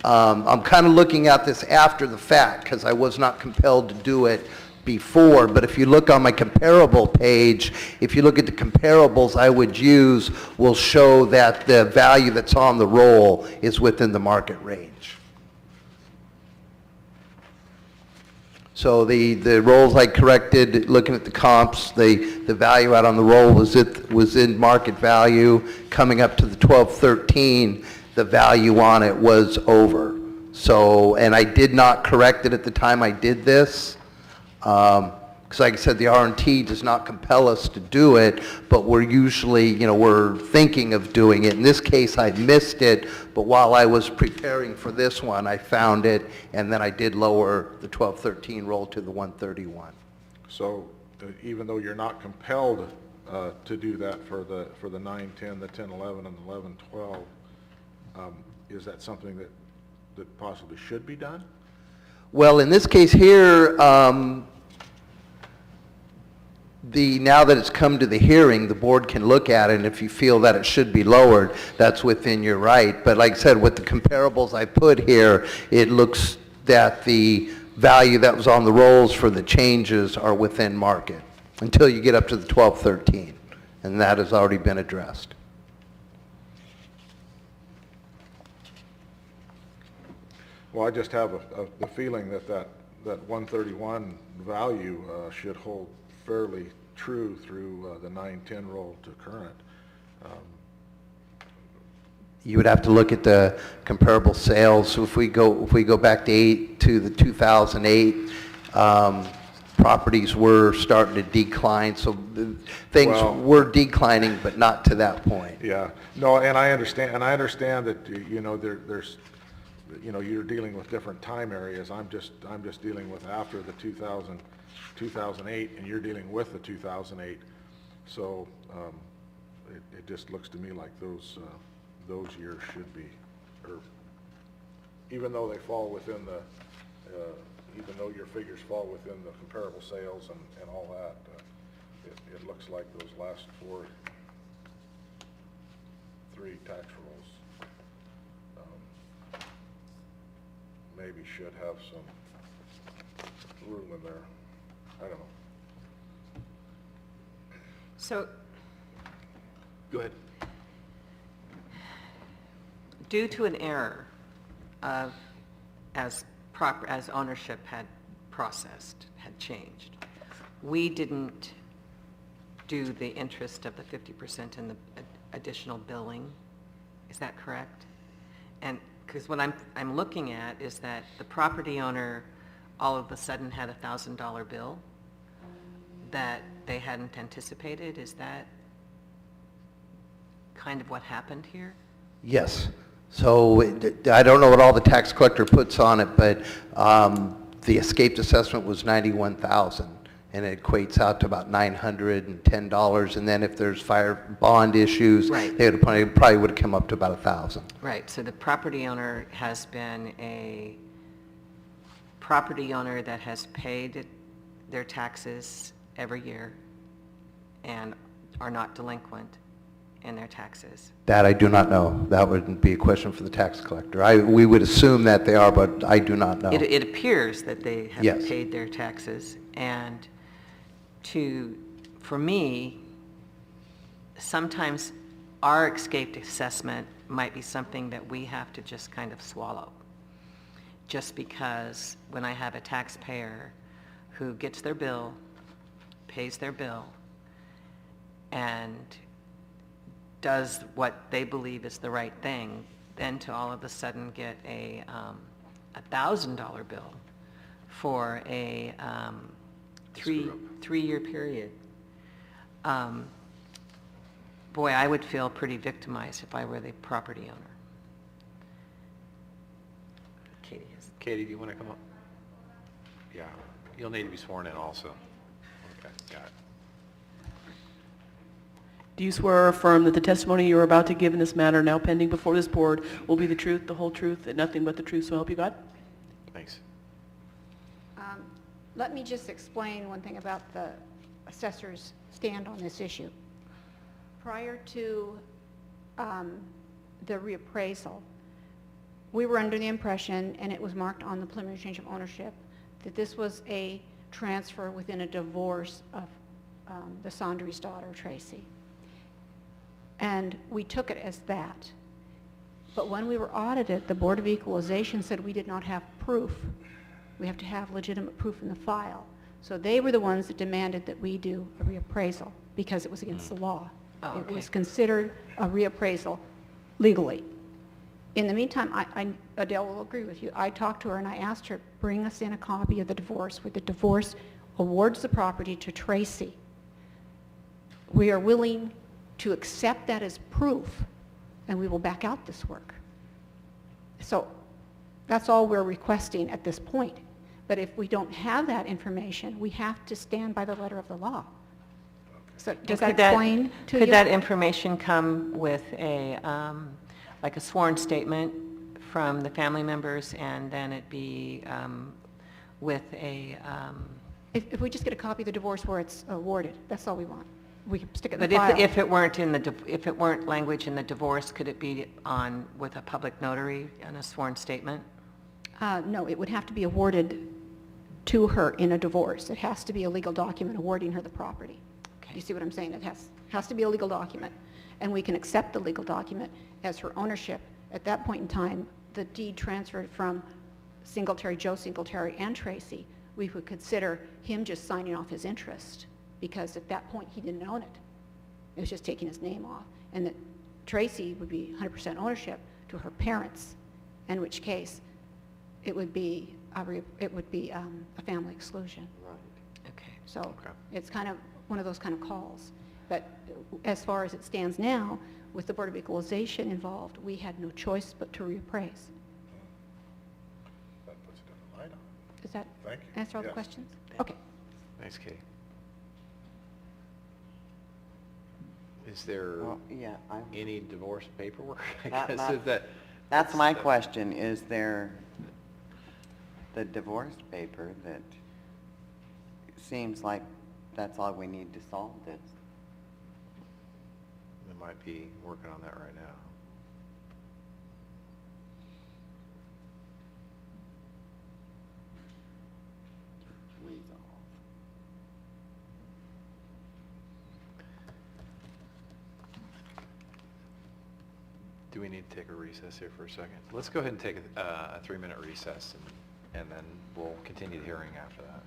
I'm kind of looking at this after the fact, because I was not compelled to do it before, but if you look on my comparable page, if you look at the comparables I would use, will show that the value that's on the roll is within the market range. So the rolls I corrected, looking at the comps, the value out on the roll was in market value. Coming up to the 1213, the value on it was over. So, and I did not correct it at the time I did this. Because like I said, the R&T does not compel us to do it, but we're usually, we're thinking of doing it. In this case, I missed it, but while I was preparing for this one, I found it, and then I did lower the 1213 roll to the 131. So even though you're not compelled to do that for the 910, the 1011, and the 1112, is that something that possibly should be done? Well, in this case here, now that it's come to the hearing, the board can look at it, and if you feel that it should be lowered, that's within your right. But like I said, with the comparables I put here, it looks that the value that was on the rolls for the changes are within market until you get up to the 1213, and that has already been addressed. Well, I just have the feeling that 131 value should hold fairly true through the 910 roll to current. You would have to look at the comparable sales. So if we go back to the 2008, properties were starting to decline. So things were declining, but not to that point. Yeah. No, and I understand that there's you're dealing with different time areas. I'm just dealing with after the 2008, and you're dealing with the 2008. So it just looks to me like those years should be, or even though they fall within even though your figures fall within the comparable sales and all that, it looks like those last three tax rolls maybe should have some room in there. I don't know. So, Go ahead. due to an error of, as ownership had changed, we didn't do the interest of the 50% in the additional billing. Is that correct? And because what I'm looking at is that the property owner all of a sudden had a $1,000 bill that they hadn't anticipated. Is that kind of what happened here? Yes. So I don't know what all the tax collector puts on it, but the escaped assessment was $91,000, and it equates out to about $910. And then if there's fire bond issues, Right. they would probably would have come up to about $1,000. Right, so the property owner has been a property owner that has paid their taxes every year and are not delinquent in their taxes. That I do not know. That wouldn't be a question for the tax collector. We would assume that they are, but I do not know. It appears that they have Yes. paid their taxes, and to for me, sometimes our escaped assessment might be something that we have to just kind of swallow. Just because when I have a taxpayer who gets their bill, pays their bill, and does what they believe is the right thing, then to all of a sudden get a $1,000 bill for a three-year period. Boy, I would feel pretty victimized if I were the property owner. Katie, do you want to come up? Yeah, you'll need to be sworn in also. Okay, got it. Do you swear or affirm that the testimony you are about to give in this matter now pending before this board will be the truth, the whole truth, and nothing but the truth, so help you God? Thanks. Let me just explain one thing about the assessor's stand on this issue. Prior to the reappraisal, we were under the impression, and it was marked on the preliminary change of ownership, that this was a transfer within a divorce of the Saunders' daughter, Tracy. And we took it as that. But when we were audited, the Board of Equalization said we did not have proof. We have to have legitimate proof in the file. So they were the ones that demanded that we do a reappraisal because it was against the law. Oh, It okay. was considered a reappraisal legally. In the meantime, Adele will agree with you. I talked to her and I asked her, bring us in a copy of the divorce where the divorce awards the property to Tracy. We are willing to accept that as proof, and we will back out this work. So that's all we're requesting at this point. But if we don't have that information, we have to stand by the letter of the law. So does that explain to you? Could that information come with a, like a sworn statement from the family members, and then it be with a... If we just get a copy of the divorce where it's awarded, that's all we want. We can stick it in the But file. if it weren't in the, if it weren't language in the divorce, could it be on, with a public notary and a sworn statement? No, it would have to be awarded to her in a divorce. It has to be a legal document awarding her the property. Okay. You see what I'm saying? It has to be a legal document. And we can accept the legal document as her ownership. At that point in time, the deed transferred from Singletary, Joe Singletary, and Tracy, we would consider him just signing off his interest, because at that point he didn't own it. It was just taking his name off. And that Tracy would be 100% ownership to her parents, in which case it would be a family exclusion. Right. Okay. So Okay. it's kind of one of those kind of calls. But as far as it stands now, with the Board of Equalization involved, we had no choice but to reappraise. That puts it in the light on it. Does that Thank you. answer all the Yes. questions? Okay. Thanks, Katie. Is there Well, yeah, any divorce paperwork? I That- guess that- is that... that's my question. Is there the divorce paper that seems like that's all we need to solve this? They might be working on that right now. Resolve. Do we need to take a recess here for a second? Let's go ahead and take a 3-minute recess, and then we'll continue the hearing after that.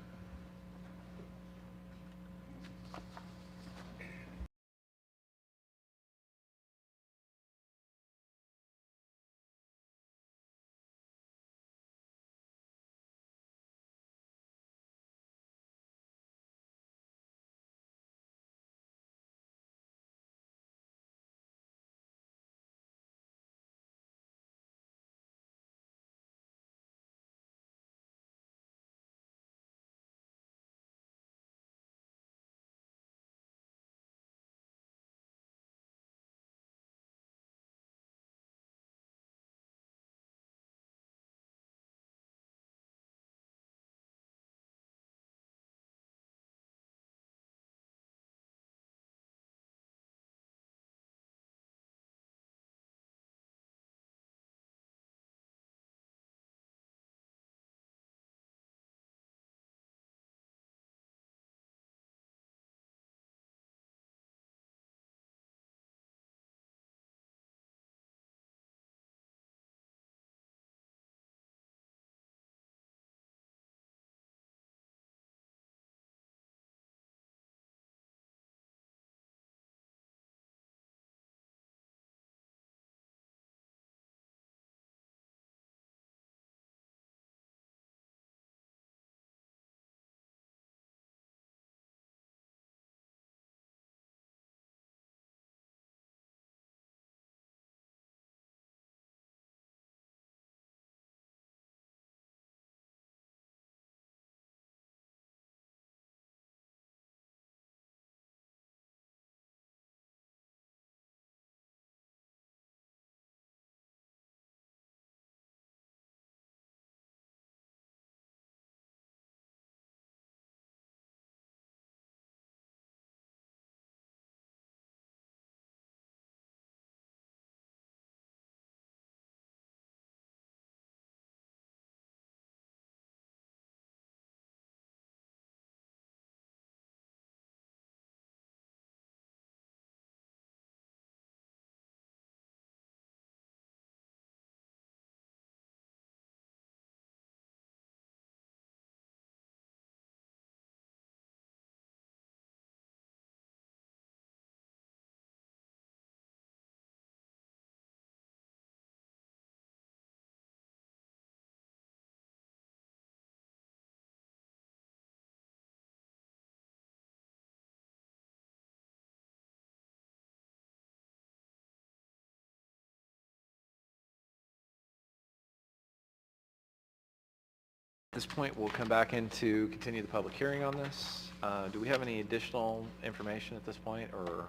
this point, we'll come back in to continue the public hearing on this. Do we have any additional information at this point, or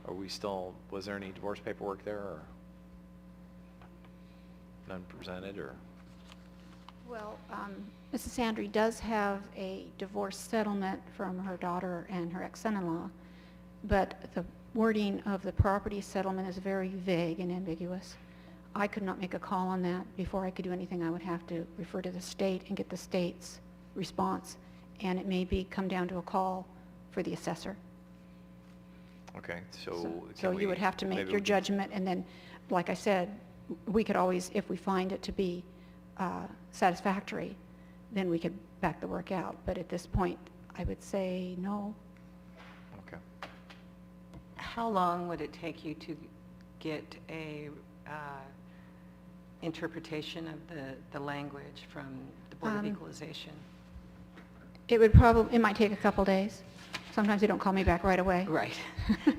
are we still, was there any divorce paperwork there, or none presented, or? Well, Mrs. Sandry does have a divorce settlement from her daughter and her ex-son-in-law, but the wording of the property settlement is very vague and ambiguous. I could not make a call on that. Before I could do anything, I would have to refer to the state and get the state's response, and it may come down to a call for the assessor. Okay, so So you would have to make your judgment, and then, like I said, we could always, if we find it to be satisfactory, then we could back the work out. But at this point, I would say no. Okay. How long would it take you to get a interpretation of the language from the Board of Equalization? It might take a couple days. Sometimes they don't call me back right away. Right.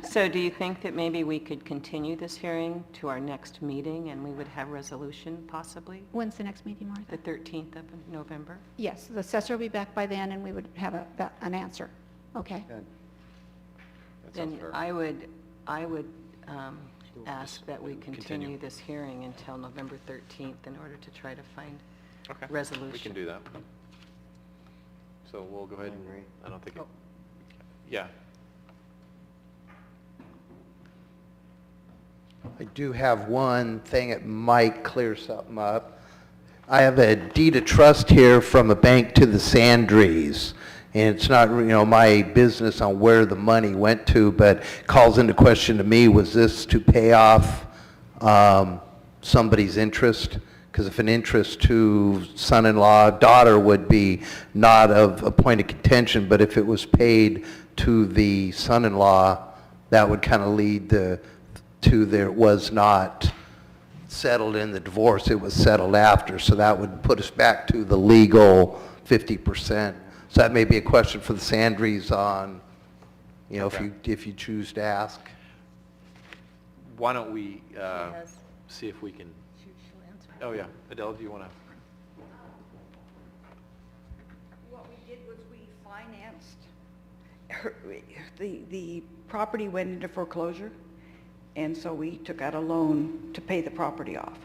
So do you think that maybe we could continue this hearing to our next meeting and we would have resolution possibly? When's the next meeting, Martha? The 13th of November? Yes, the assessor will be back by then, and we would have an answer. Okay. That sounds Then fair. I would ask that we continue this hearing until November 13th in order to try to find Okay. resolution. We can do that. So we'll go ahead and, I don't think, yeah. I do have one thing that might clear something up. I have a deed of trust here from a bank to the Sandries, and it's not, my business on where the money went to, but calls into question to me, was this to pay off somebody's interest? Because if an interest to son-in-law, daughter would be not of a point of contention, but if it was paid to the son-in-law, that would kind of lead to there was not settled in the divorce, it was settled after, so that would put us back to the legal 50%. So that may be a question for the Sandries on, Okay. if you choose to ask. Why don't we see if we can, oh yeah, Adele, do you want to? What we did was we financed, the property went into foreclosure, and so we took out a loan to pay the property off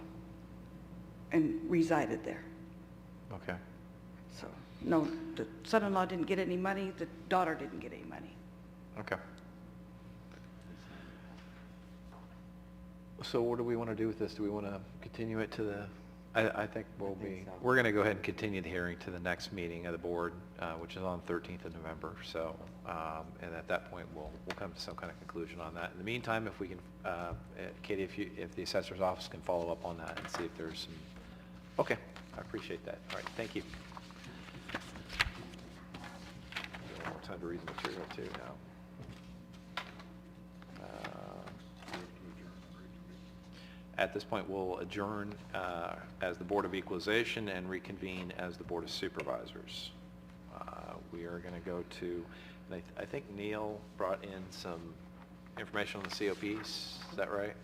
and resided there. Okay. So, no, the son-in-law didn't get any money, the daughter didn't get any money. Okay. So what do we want to do with this? Do we want to continue it to the, I think we're going to go ahead and continue the hearing to the next meeting of the board, which is on 13th of November. So, and at that point, we'll come to some kind of conclusion on that. In the meantime, if we can, Katie, if the assessor's office can follow up on that and see if there's some, okay, I appreciate that. All right, thank you. One more time to read the material too now. At this point, we'll adjourn as the Board of Equalization and reconvene as the Board of Supervisors. We are going to go to, and I think Neil brought in some information on the COPs. Is that right?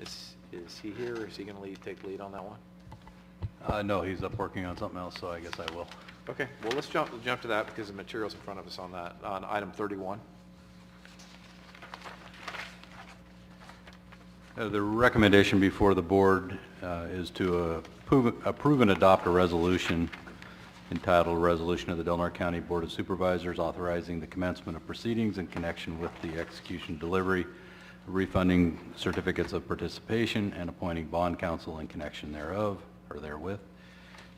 Is he here, or is he going to take lead on that one? No, he's up working on something else, so I guess I will. Okay, well, let's jump to that because the material's in front of us on that, on item 31. The recommendation before the board is to approve and adopt a resolution entitled Resolution of the Del Norte County Board of Supervisors authorizing the commencement of proceedings in connection with the execution, delivery, refunding certificates of participation, and appointing bond counsel in connection thereof or therewith,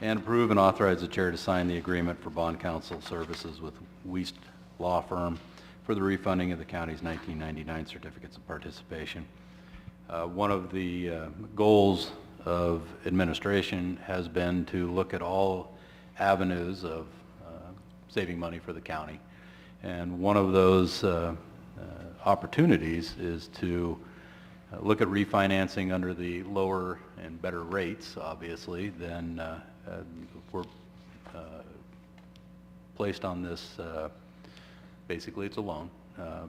and approve and authorize the chair to sign the agreement for bond counsel services with Wiest Law Firm for the refunding of the county's 1999 certificates of participation. One of the goals of administration has been to look at all avenues of saving money for the county. And one of those opportunities is to look at refinancing under the lower and better rates, obviously, than were placed on this, basically it's a loan,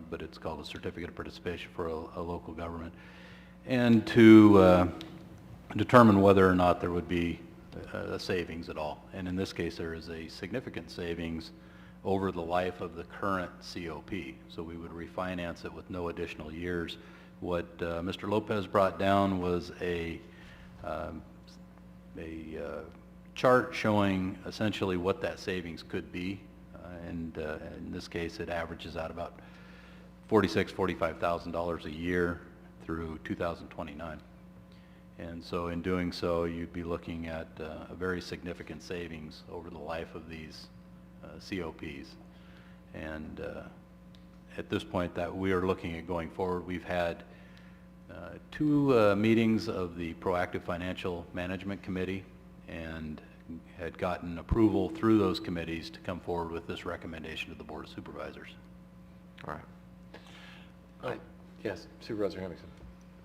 but it's called a certificate of participation for a local government. And to determine whether or not there would be a savings at all. And in this case, there is a significant savings over the life of the current COP. So we would refinance it with no additional years. What Mr. Lopez brought down was a chart showing essentially what that savings could be. And in this case, it averages out about $45,000 a year through 2029. And so in doing so, you'd be looking at a very significant savings over the life of these COPs. And at this point that we are looking at going forward, we've had two meetings of the Proactive Financial Management Committee and had gotten approval through those committees to come forward with this recommendation to the Board of Supervisors. All right. Yes, Supervisor Henningsen.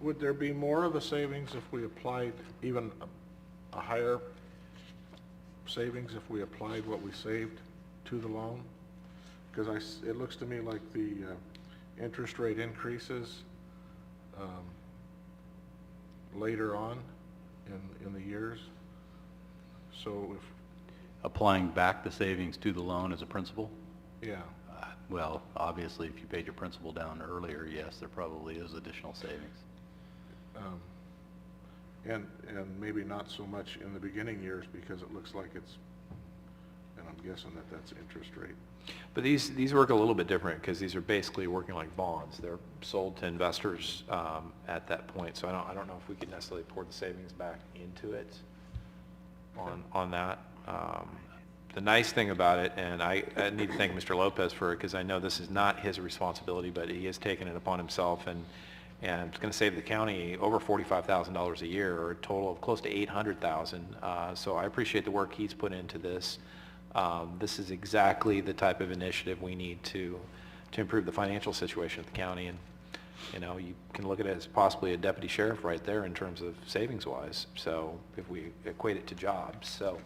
Would there be more of the savings if we applied even a higher savings if we applied what we saved to the loan? Because it looks to me like the interest rate increases later on in the years. So if... Applying back the savings to the loan as a principal? Yeah. Well, obviously, if you paid your principal down earlier, yes, there probably is additional savings. And maybe not so much in the beginning years because it looks like it's, and I'm guessing that that's interest rate. But these work a little bit different because these are basically working like bonds. They're sold to investors at that point. So I don't know if we could necessarily pour the savings back into it on that. The nice thing about it, and I need to thank Mr. Lopez for it because I know this is not his responsibility, but he has taken it upon himself, and it's going to save the county over $45,000 a year, or a total of close to $800,000. So I appreciate the work he's put into this. This is exactly the type of initiative we need to improve the financial situation of the county, and you know, you can look at it as possibly a deputy sheriff right there in terms of savings-wise. So if we equate it to jobs, so.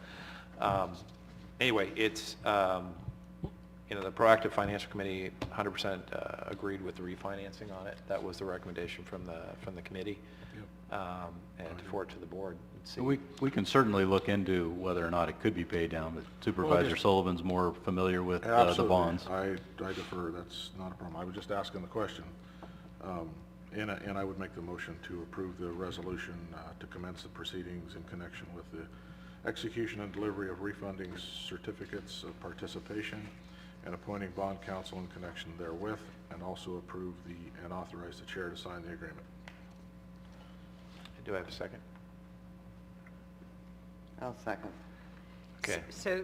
Anyway, it's, you know, the Proactive Financial Committee 100% agreed with the refinancing on it. That was the recommendation from the committee. Yep. And for it to the board. So we can certainly look into whether or not it could be paid down, but Supervisor Sullivan's more familiar with the bonds. I defer. That's not a problem. I was just asking the question. And I would make the motion to approve the resolution to commence the proceedings in connection with the execution and delivery of refunding certificates of participation and appointing bond counsel in connection therewith, and also approve and authorize the chair to sign the agreement. Do I have a second? I'll second. Okay. So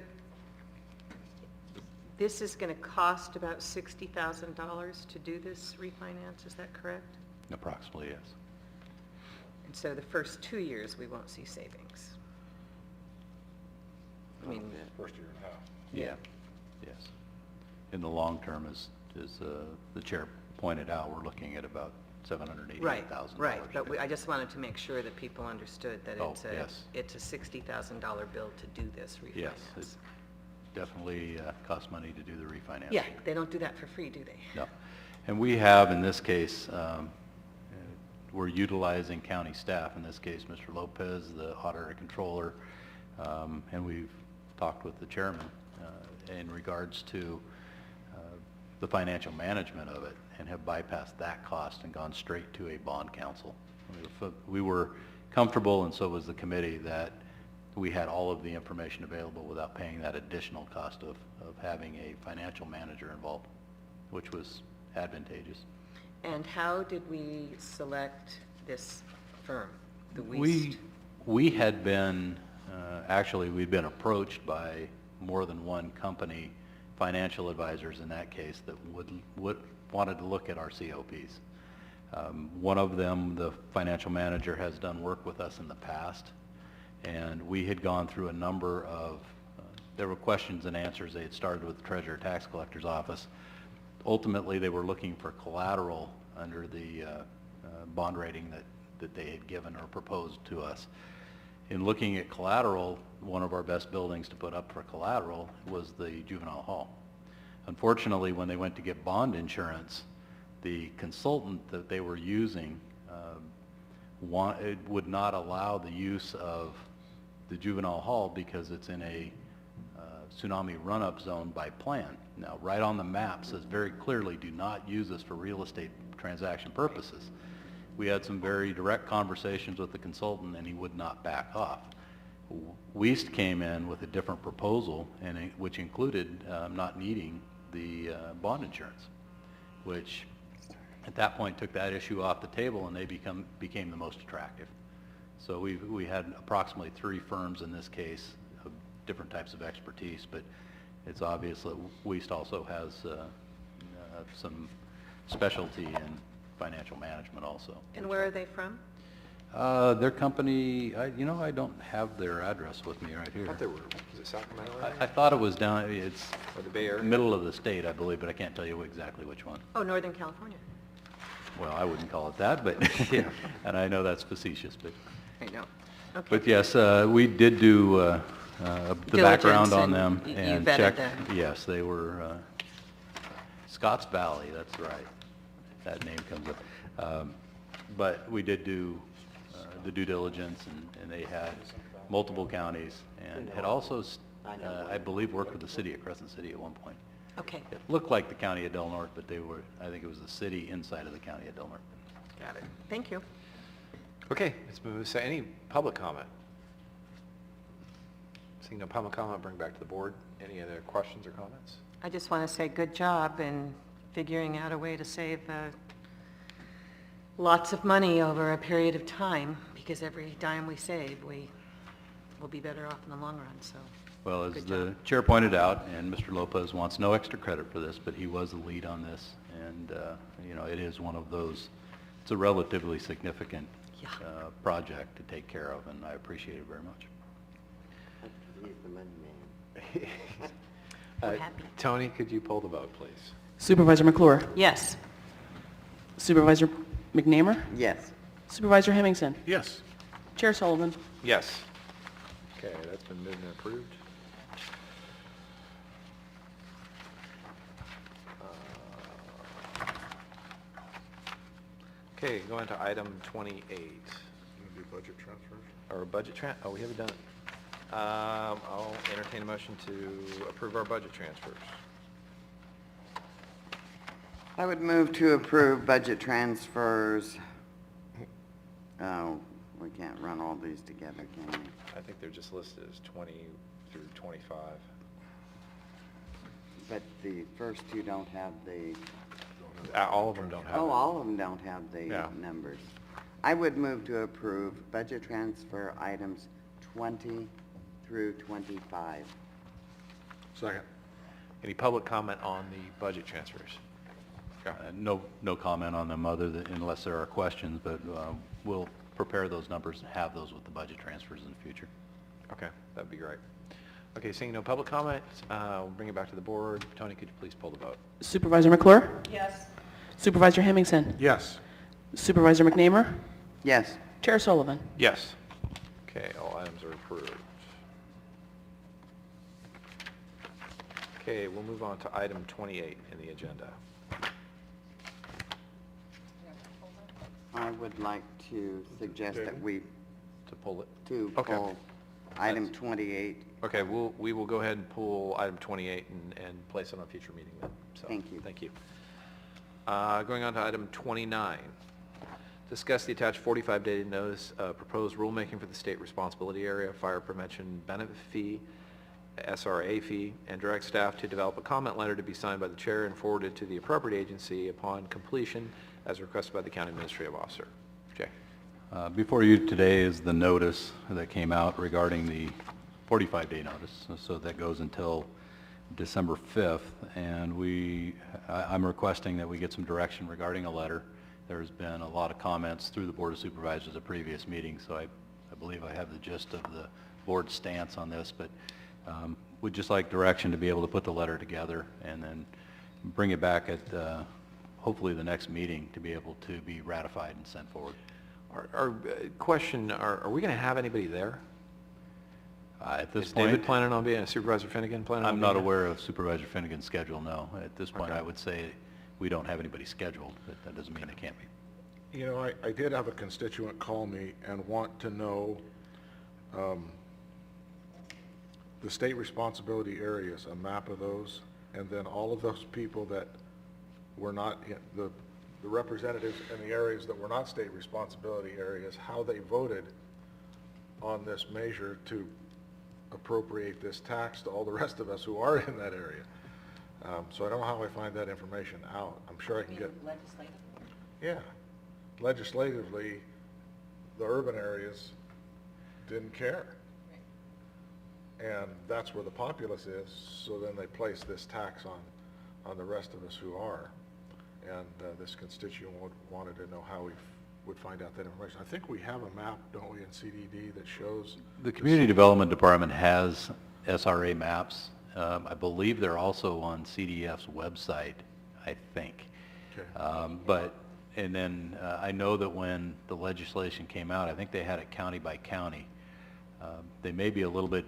this is going to cost about $60,000 to do this refinance, is that correct? Approximately, yes. And so the first 2 years, we won't see savings. I mean, First year and a half. Yeah. Yes. In the long term, as the chair pointed out, we're looking at about $788,000. right, but I just wanted to make sure that people understood that Oh, it's a $60,000 bill to do this refinance. Yes, it definitely costs money to do the refinancing. Yeah, they don't do that for free, do they? No. And we have, in this case, we're utilizing county staff, in this case, Mr. Lopez, the auditor controller, and we've talked with the chairman in regards to the financial management of it, and have bypassed that cost and gone straight to a bond counsel. We were comfortable, and so was the committee, that we had all of the information available without paying that additional cost of having a financial manager involved, which was advantageous. And how did we select this firm, the Wiest? We had been, actually, we'd been approached by more than one company, financial advisors in that case, that wanted to look at our COPs. One of them, the financial manager, has done work with us in the past, and we had gone through a number of, there were questions and answers. They had started with the Treasurer Tax Collector's Office. Ultimately, they were looking for collateral under the bond rating that they had given or proposed to us. In looking at collateral, one of our best buildings to put up for collateral was the juvenile hall. Unfortunately, when they went to get bond insurance, the consultant that they were using would not allow the use of the juvenile hall because it's in a tsunami run-up zone by plan. Now, right on the map says very clearly, do not use this for real estate transaction purposes. We had some very direct conversations with the consultant, and he would not back off. Weist came in with a different proposal, which included not needing the bond insurance, which at that point took that issue off the table, and they became the most attractive. So we had approximately 3 firms in this case of different types of expertise, but it's obvious that Weist also has some specialty in financial management also. And where are they from? Their company, I don't have their address with me right here. I thought they were, was it Sacramento? I thought it was down, it's Or the Bay Area? middle of the state, I believe, but I can't tell you exactly which one. Oh, Northern California. Well, I wouldn't call it that, but, Yeah. and I know that's facetious, but, I know. Okay. but yes, we did do the background on them You and vetted checked. them. Yes, they were Scotts Valley, that's right. That name comes up. But we did do the due diligence, and they had multiple counties, and had also, I believe, worked with the city of Crescent City at one point. Okay, It looked like the county of Del Norte, but they were, I think it was the city inside of the county of Del Norte. got it. Thank you. Okay, let's move to any public comment. Seeing no public comment, bring back to the board. Any other questions or comments? I just want to say good job in figuring out a way to save lots of money over a period of time, because every dime we save, we will be better off in the long run, so. Well, as Good the job. chair pointed out, and Mr. Lopez wants no extra credit for this, but he was the lead on this, and, it is one of those, it's a relatively significant Yeah. project to take care of, and I appreciate it very much. He's the money man. We're happy. Tony, could you pull the vote, please? Supervisor McClure? Yes. Supervisor McNamara? Yes. Supervisor Hemmingson? Yes. Chair Sullivan? Yes. Okay, that's been moved and approved. Okay, going to item 28. Gonna do budget transfers? Or budget oh, we haven't done it. I'll entertain a motion to approve our budget transfers. I would move to approve budget transfers. Oh, we can't run all these together, can we? I think they're just listed as 20 through 25. But the first two don't have the, All of them don't have oh, it. all of them don't have the Yeah. numbers. I would move to approve budget transfer items 20 through 25. Second. Any public comment on the budget transfers? Okay. No comment on them other than, unless there are questions, but we'll prepare those numbers and have those with the budget transfers in the future. Okay, that'd be great. Okay, seeing no public comment, we'll bring it back to the board. Tony, could you please pull the vote? Supervisor McClure? Yes. Supervisor Hemmingson? Yes. Supervisor McNamara? Yes. Chair Sullivan? Yes. Okay, all items are approved. Okay, we'll move on to item 28 in the agenda. I would like to suggest that we, To pull it? to Okay. pull item 28. Okay, we will go ahead and pull item 28 and place it on a future meeting then. So, Thank you. Thank you. Going on to item 29. Discuss the attached 45-day notice of proposed rulemaking for the state responsibility area, fire prevention benefit fee, SRA fee, and direct staff to develop a comment letter to be signed by the chair and forwarded to the appropriate agency upon completion as requested by the county administrative officer. Jay? Before you today is the notice that came out regarding the 45-day notice, so that goes until December 5th, and I'm requesting that we get some direction regarding a letter. There's been a lot of comments through the Board of Supervisors at previous meetings, so I believe I have the gist of the board's stance on this, but would just like direction to be able to put the letter together and then bring it back at hopefully the next meeting to be able to be ratified and sent forward. Our question, are we going to have anybody there? At this Is point, David planning on being, Supervisor Finnegan planning on I'm being not there? aware of Supervisor Finnegan's schedule, no. At this point, Okay. I would say we don't have anybody scheduled, but that doesn't mean it can't be. You know, I did have a constituent call me and want to know the state responsibility areas, a map of those, and then all of those people that were not, the representatives in the areas that were not state responsibility areas, how they voted on this measure to appropriate this tax to all the rest of us who are in that area. So I don't know how I find that information out. I'm sure I can get... Legislatively? Yeah. Legislatively, the urban areas didn't care. And that's where the populace is, so then they place this tax on the rest of us who are. And this constituent wanted to know how we would find out that information. I think we have a map, don't we, in CDD that shows... The Community Development Department has SRA maps. I believe they're also on CDF's website, I think. Okay. And then I know that when the legislation came out, I think they had it county by county. They may be a little bit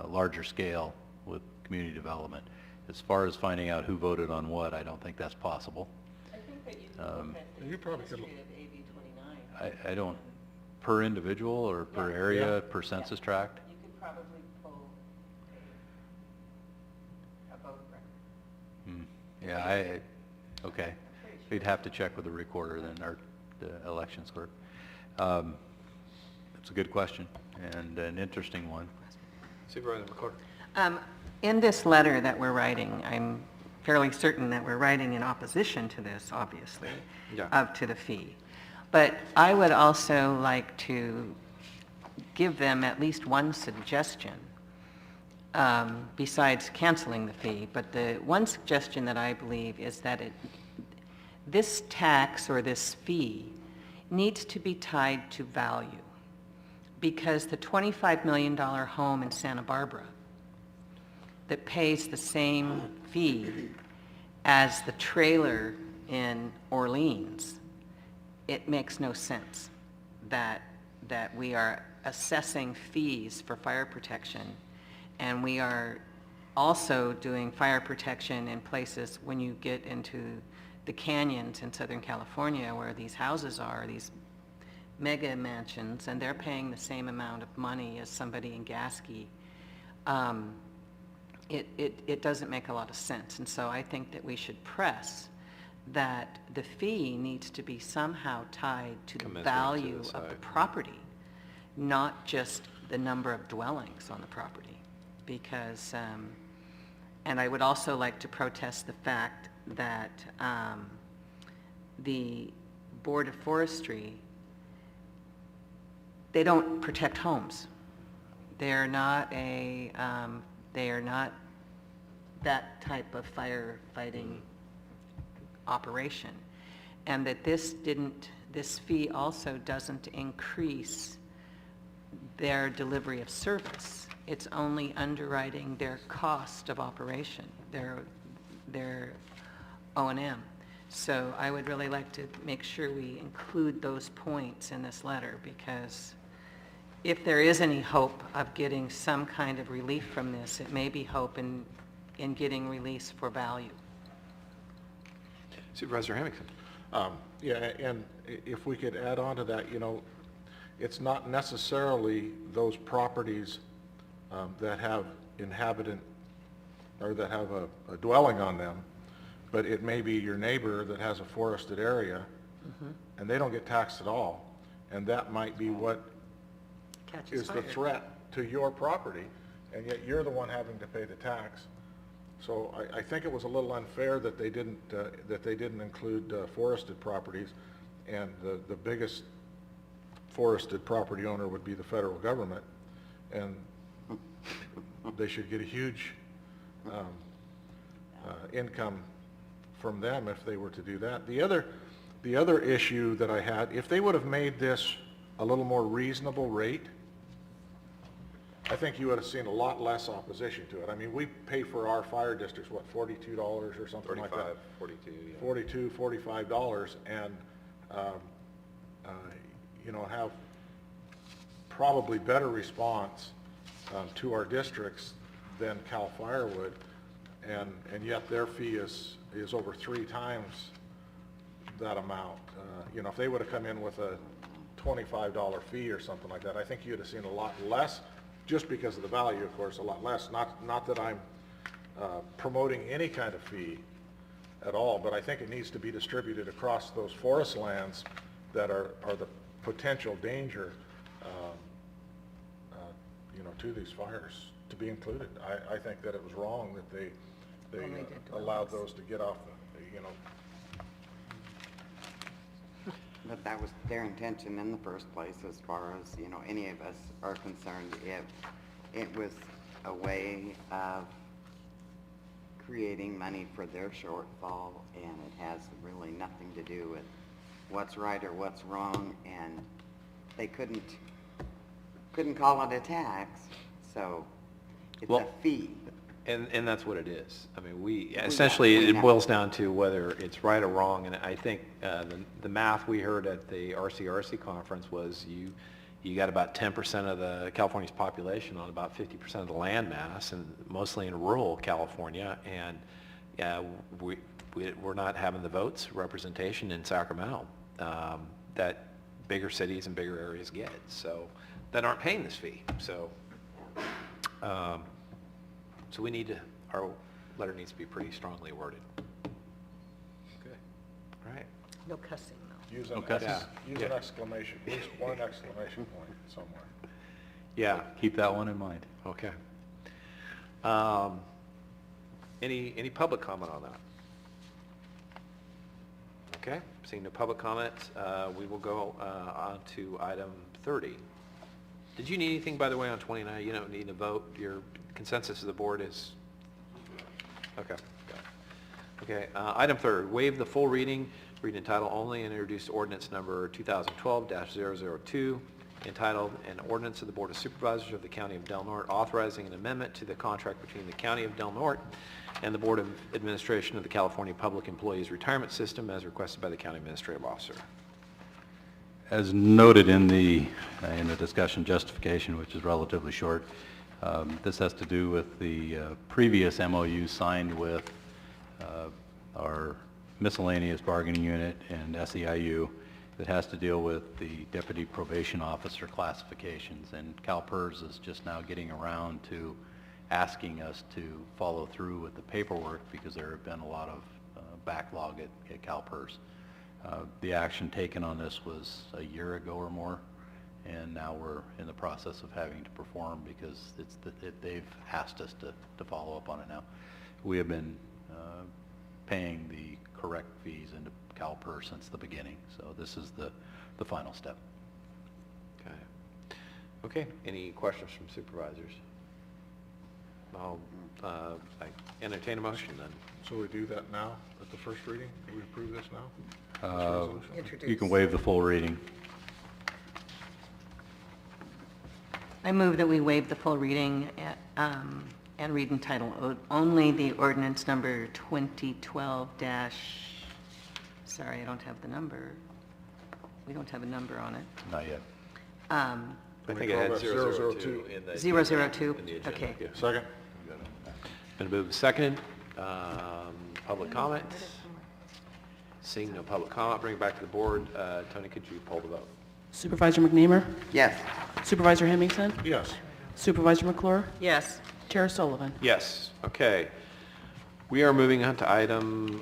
larger scale with community development. As far as finding out who voted on what, I don't think that's possible. I think that you can look at the you probably could history of AB 29. I don't, per individual or per area, per census tract? You could probably pull a vote record. Yeah, okay. We'd have to check with the recorder then, or the elections clerk. It's a good question and an interesting one. Supervisor McCord. In this letter that we're writing, I'm fairly certain that we're writing in opposition to this, obviously, to the fee. But I would also like to give them at least one suggestion, besides canceling the fee. But the one suggestion that I believe is that this tax or this fee needs to be tied to value, because the $25 million home in Santa Barbara that pays the same fee as the trailer in Orleans, it makes no sense that we are assessing fees for fire protection, and we are also doing fire protection in places when you get into the canyons in Southern California where these houses are, these mega mansions, and they're paying the same amount of money as somebody in Gasky. It doesn't make a lot of sense. And so I think that we should press that the fee needs to be somehow tied to the value of the property, not just the number of dwellings on the property. Because, and I would also like to protest the fact that the Board of Forestry, they don't protect homes. They are not that type of firefighting operation. And that this fee also doesn't increase their delivery of service. It's only underwriting their cost of operation, their O&M. So I would really like to make sure we include those points in this letter, because if there is any hope of getting some kind of relief from this, it may be hope in getting release for value. Supervisor Hamilton. Yeah, and if we could add on to that, it's not necessarily those properties that have inhabitant or that have a dwelling on them, but it may be your neighbor that has a forested area, and they don't get taxed at all, and that might be what is the threat to your property, and yet you're the one having to pay the tax. So I think it was a little unfair that they didn't include forested properties, and the biggest forested property owner would be the federal government, and they should get a huge income from them if they were to do that. The other issue that I had, if they would have made this a little more reasonable rate, I think you would have seen a lot less opposition to it. I mean, we pay for our fire districts, what, $42 or something like that? 42, yeah. $42, $45, and, have probably better response to our districts than CAL FIRE would, and yet their fee is over 3 times that amount. If they would have come in with a $25 fee or something like that, I think you'd have seen a lot less just because of the value, of course, a lot less. Not that I'm promoting any kind of fee at all, but I think it needs to be distributed across those forest lands that are the potential danger, to these fires to be included. I think that it was wrong that they allowed those to get off But that was their intention in the first place, as far as, any of us are concerned. It was a way of creating money for their shortfall, and it has really nothing to do with what's right or what's wrong, and they couldn't call it a tax, so it's a fee. And that's what it is. I mean, essentially, it boils down to whether it's right or wrong, and I think the math we heard at the RCRC conference was you got about 10% of the California's population on about 50% of the land mass, and mostly in rural California, and we're not having the votes, representation in Sacramento that bigger cities and bigger areas get, so that aren't paying this fee. So our letter needs to be pretty strongly worded. Okay. All right. No cussing, though. Use an exclamation, at least one exclamation point somewhere. Yeah. Keep that one in mind. Okay. Any public comment on that? Okay, seeing no public comment, we will go on to item 30. Did you need anything, by the way, on 29? You don't need to vote. Your consensus of the board is? Okay. Got it. Okay, item 30, waive the full reading in title only, and introduce ordinance number 2012-002, entitled An Ordinance of the Board of Supervisors of the County of Del Norte authorizing an amendment to the contract between the County of Del Norte and the Board of Administration of the California Public Employees Retirement System as requested by the County Administrative Officer. As noted in the discussion justification, which is relatively short, this has to do with the previous MOU signed with our miscellaneous bargaining unit and SEIU that has to deal with the deputy probation officer classifications. And CalPERS is just now getting around to asking us to follow through with the paperwork because there have been a lot of backlog at CalPERS. The action taken on this was a year ago or more, and now we're in the process of having to perform because they've asked us to follow up on it now. We have been paying the correct fees into CalPERS since the beginning, so this is the final step. Okay, any questions from supervisors? I'll entertain a motion then. So we do that now at the first reading? Do we approve this now? You can waive the full reading. I move that we waive the full reading and read in title only the ordinance number 2012 sorry, I don't have the number. We don't have a number on it. Not yet. I think it had 002 in the 002, in the agenda. okay. Yeah. Second? Been moved second. Public comments? Seeing no public comment, bring it back to the board. Tony, could you poll the vote? Supervisor McNeamer? Yes. Supervisor Hemmingson? Yes. Supervisor McClure? Yes. Chair Sullivan? Yes, okay. We are moving on to item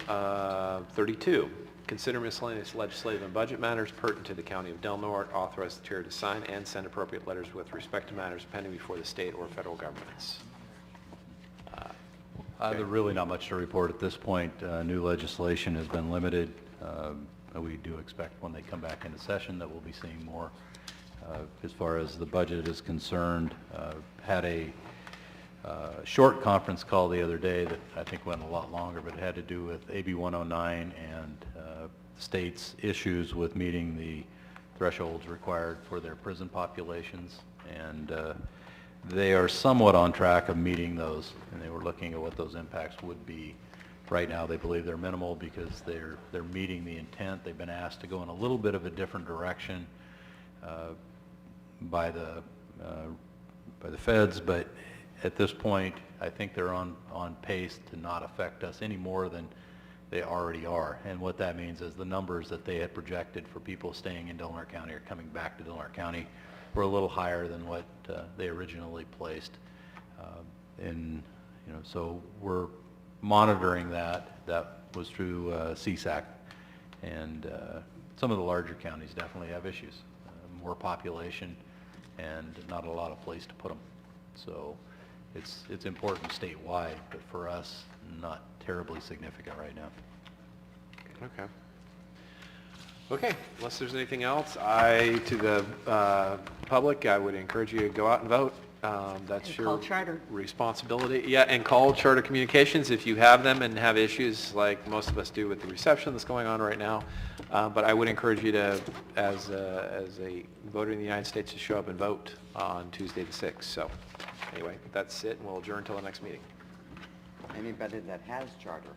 32. Consider miscellaneous legislative and budget matters pertinent to the County of Del Norte. Authorize the chair to sign and send appropriate letters with respect to matters pending before the state or federal governments. There's really not much to report at this point. New legislation has been limited. We do expect when they come back into session that we'll be seeing more. As far as the budget is concerned, had a short conference call the other day that I think went a lot longer, but it had to do with AB 109 and states' issues with meeting the thresholds required for their prison populations. And they are somewhat on track of meeting those, and they were looking at what those impacts would be. Right now, they believe they're minimal because they're meeting the intent. They've been asked to go in a little bit of a different direction by the feds, but at this point, I think they're on pace to not affect us any more than they already are. And what that means is the numbers that they had projected for people staying in Del Norte County or coming back to Del Norte County were a little higher than what they originally placed. So we're monitoring that. That was through CSAC, and some of the larger counties definitely have issues. More population and not a lot of place to put them. So it's important statewide, but for us, not terribly significant right now. Okay. Okay, unless there's anything else, to the public, I would encourage you to go out and vote. That's And your call charter. responsibility. Yeah, and call Charter Communications if you have them and have issues like most of us do with the reception that's going on right now. But I would encourage you to, as a voter in the United States, to show up and vote on Tuesday the 6th. So anyway, that's it, and we'll adjourn until the next meeting. Anybody that has charter